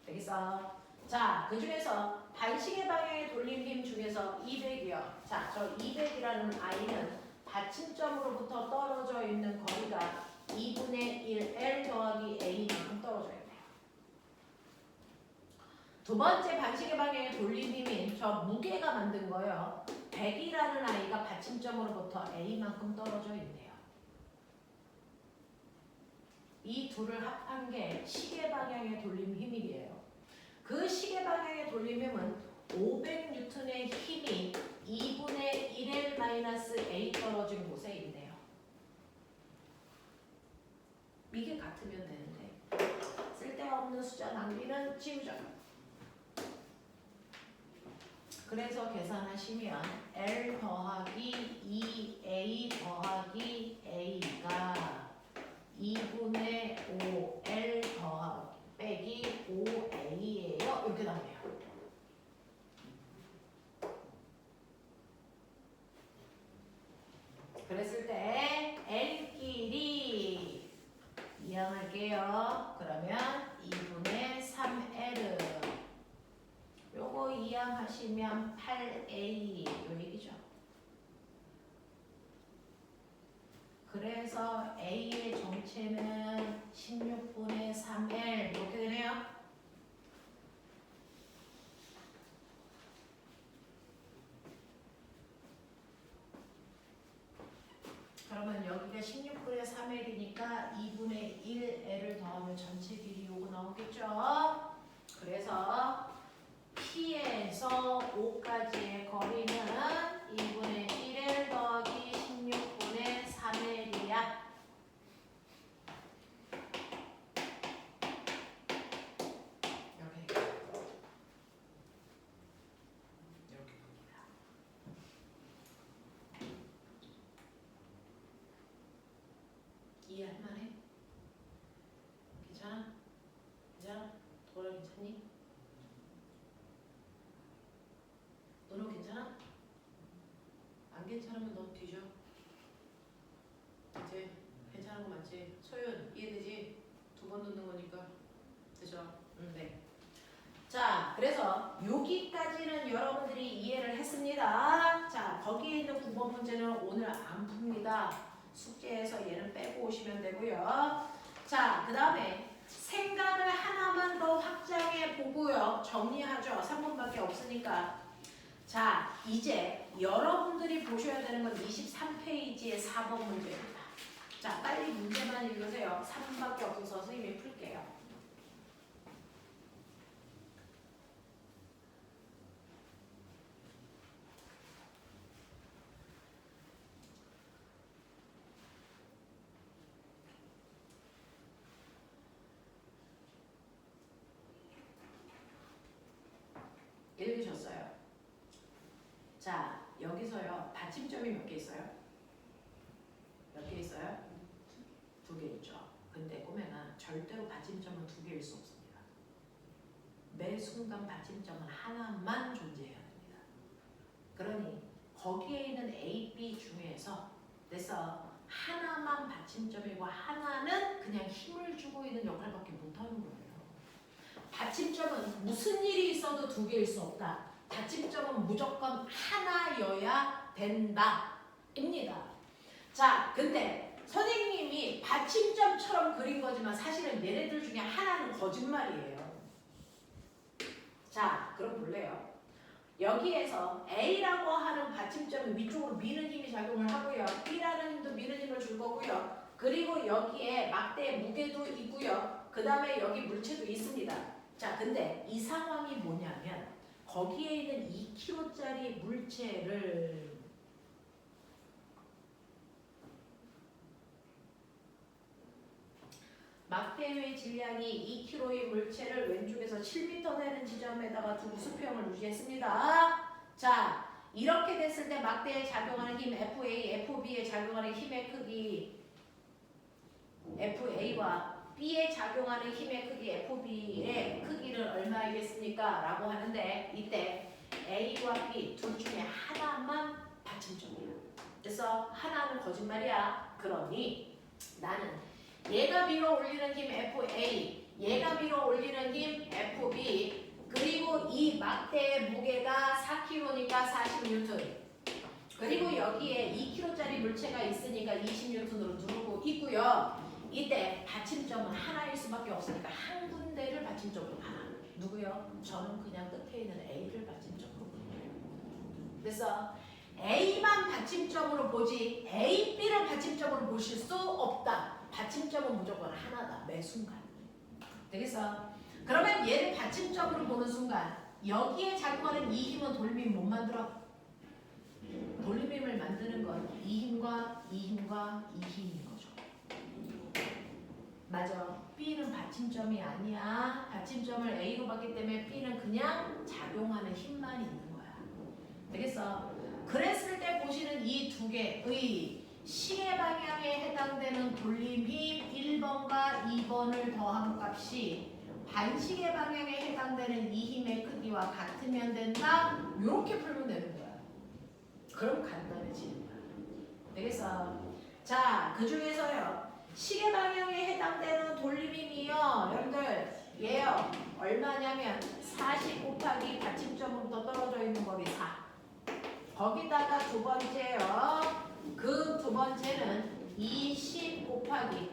되겠어? 자, 그 중에서 반시계 방향의 돌림힘 중에서 200이요. 자, 저 200이라는 i는 받침점으로부터 떨어져 있는 거리가 2분의 1 L 더하기 A만큼 떨어져 있네요. 두 번째 반시계 방향의 돌림힘인 저 무게가 만든 거예요. 100이라는 아이가 받침점으로부터 A만큼 떨어져 있네요. 이 둘을 합한 게 시계 방향의 돌림 힘이에요. 그 시계 방향의 돌림 힘은 500N의 힘이 2분의 1L-A 떨어진 곳에 있네요. 이게 같으면 되는데 쓸데없는 숫자 낭비는 지우자. 그래서 계산하시면 L 더하기 2A 더하기 A가 2분의 5L 더하기 빼기 5A예요. 이렇게 나오네요. 그랬을 때 L끼리 이항할게요. 그러면 2분의 3L 요거 이항하시면 8A 요 얘기죠. 그래서 A의 정체는 16분의 3L 이렇게 되네요. 그러면 여기가 16분의 3L이니까 2분의 1L을 더하면 전체 길이 요거 나오겠죠. 그래서 P에서 O까지의 거리는 2분의 1L 더하기 16분의 3L이야. 이렇게 갑니다. 이해할 만해? 괜찮아? 괜찮아? 도라 괜찮니? 너는 괜찮아? 안 괜찮으면 너 뒤져. 이제 괜찮은 거 맞지? 소윤 이해되지? 두 번 넣는 거니까. 되죠? 네. 자, 그래서 여기까지는 여러분들이 이해를 했습니다. 자, 거기에 있는 9번 문제는 오늘 안 풉니다. 숙제에서 얘는 빼고 오시면 되고요. 자, 그 다음에 생각을 하나만 더 확장해 보고요. 정리하죠. 3번밖에 없으니까. 자, 이제 여러분들이 보셔야 되는 건 23페이지의 4번 문제입니다. 자, 빨리 문제만 읽으세요. 3분밖에 없어서 선생님이 풀게요. 읽으셨어요? 자, 여기서요. 받침점이 몇 개 있어요? 몇 개 있어요? 2개 있죠. 근데 꼬매가 절대로 받침점은 2개일 수 없습니다. 매 순간 받침점은 하나만 존재해야 됩니다. 그러니 거기에 있는 A, B 중에서 그래서 하나만 받침점이고 하나는 그냥 힘을 주고 있는 역할밖에 못하는 거예요. 받침점은 무슨 일이 있어도 두 개일 수 없다. 받침점은 무조건 하나여야 된다. 입니다. 자, 근데 선생님이 받침점처럼 그린 거지만 사실은 얘네들 중에 하나는 거짓말이에요. 자, 그럼 볼래요. 여기에서 A라고 하는 받침점이 위쪽으로 미는 힘이 작용을 하고요. B라는 힘도 미는 힘을 줄 거고요. 그리고 여기에 막대의 무게도 있고요. 그 다음에 여기 물체도 있습니다. 자, 근데 이 상황이 뭐냐면 거기에 있는 2kg짜리 물체를 막대의 질량이 2kg의 물체를 왼쪽에서 7m 되는 지점에다가 두고 수평을 유지했습니다. 자, 이렇게 됐을 때 막대에 작용하는 힘 FA, FB에 작용하는 힘의 크기 FA와 B에 작용하는 힘의 크기 FB의 크기는 얼마이겠습니까? 라고 하는데 이때 A와 B 둘 중에 하나만 받침점이야. 그래서 하나는 거짓말이야. 그러니 나는 얘가 밀어 올리는 힘 FA, 얘가 밀어 올리는 힘 FB, 그리고 이 막대의 무게가 4kg니까 40N, 그리고 여기에 2kg짜리 물체가 있으니까 20N으로 누르고 있고요. 이때 받침점은 하나일 수밖에 없으니까 한 군데를 받침점으로 봐. 누구요? 저는 그냥 끝에 있는 A를 받침점으로 볼게요. 그래서 A만 받침점으로 보지 A, B를 받침점으로 보실 수 없다. 받침점은 무조건 하나다. 매 순간. 되겠어? 그러면 얘를 받침점으로 보는 순간 여기에 작용하는 이 힘은 돌림힘 못 만들어. 돌림힘을 만드는 건 이 힘과 이 힘과 이 힘인 거죠. 맞아. B는 받침점이 아니야. 받침점을 A로 봤기 때문에 B는 그냥 작용하는 힘만 있는 거야. 되겠어? 그랬을 때 보시는 이 두 개의 시계 방향에 해당되는 돌림힘 1번과 2번을 더한 값이 반시계 방향에 해당되는 이 힘의 크기와 같으면 된다. 이렇게 풀면 되는 거야. 그럼 간단해지는 거야. 되겠어? 자, 그 중에서요. 시계 방향에 해당되는 돌림힘이요. 여러분들 얘요. 얼마냐면 40 곱하기 받침점으로부터 떨어져 있는 거리 4. 거기다가 두 번째요. 그 두 번째는 20 곱하기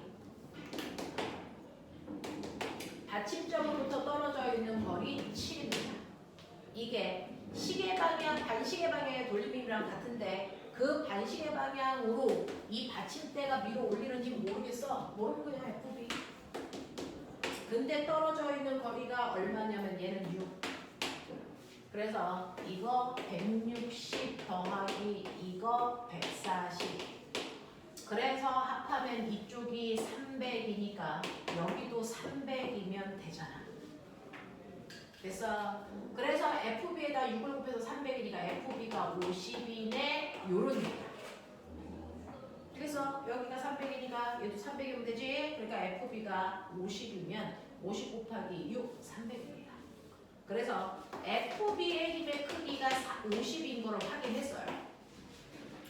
받침점으로부터 떨어져 있는 거리 7입니다. 이게 시계 방향, 반시계 방향의 돌림힘이랑 같은데 그 반시계 방향으로 이 받침대가 밀어 올리는 힘 모르겠어? 모르는 거야, FB. 근데 떨어져 있는 거리가 얼마냐면 얘는 6. 그래서 이거 160 더하기 이거 140. 그래서 합하면 이쪽이 300이니까 여기도 300이면 되잖아. 그래서 FB에다 6을 곱해서 300이니까 FB가 50이네. 요런 얘기야. 그래서 여기가 300이니까 얘도 300이면 되지. 그러니까 FB가 50이면 50 곱하기 6, 300입니다. 그래서 FB의 힘의 크기가 50인 거를 확인했어요.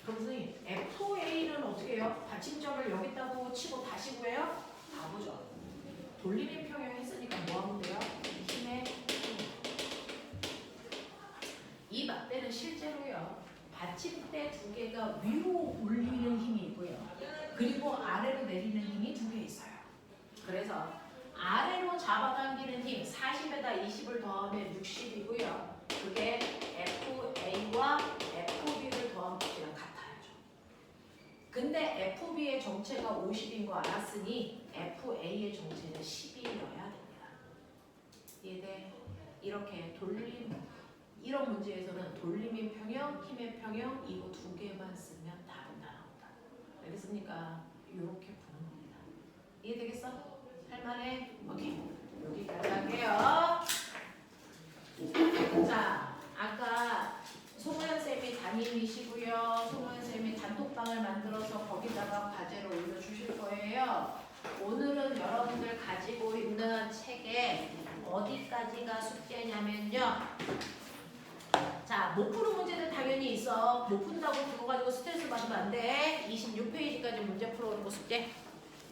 그럼 선생님, FA는 어떻게 해요? 받침점을 여기다고 치고 다시 구해요? 바보죠. 돌림힘 평형 했으니까 뭐 하면 돼요? 힘의 이 막대는 실제로요. 받침대 두 개가 위로 올리는 힘이 있고요. 그리고 아래로 내리는 힘이 두 개 있어요. 그래서 아래로 잡아당기는 힘 40에다 20을 더하면 60이고요. 그게 FA와 FB를 더한 값이랑 같아야죠. 근데 FB의 정체가 50인 거 알았으니 FA의 정체는 10이어야 됩니다. 이해돼? 이렇게 이런 문제에서는 돌림힘 평형, 힘의 평형 이거 두 개만 쓰면 답은 다 나온다. 알겠습니까? 이렇게 푸는 겁니다. 이해되겠어? 할만해? 오케이. 여기까지 할게요. 자, 아까 송호연 쌤이 담임이시고요. 송호연 쌤이 단톡방을 만들어서 거기다가 과제를 올려주실 거예요. 오늘은 여러분들 가지고 있는 책에 어디까지 페이지까지가 숙제냐면요. 자, 못 푸는 문제들 당연히 있어. 못 푼다고 그거 가지고 스트레스 받으면 안 돼. 26페이지까지 문제 풀어오는 거 숙제.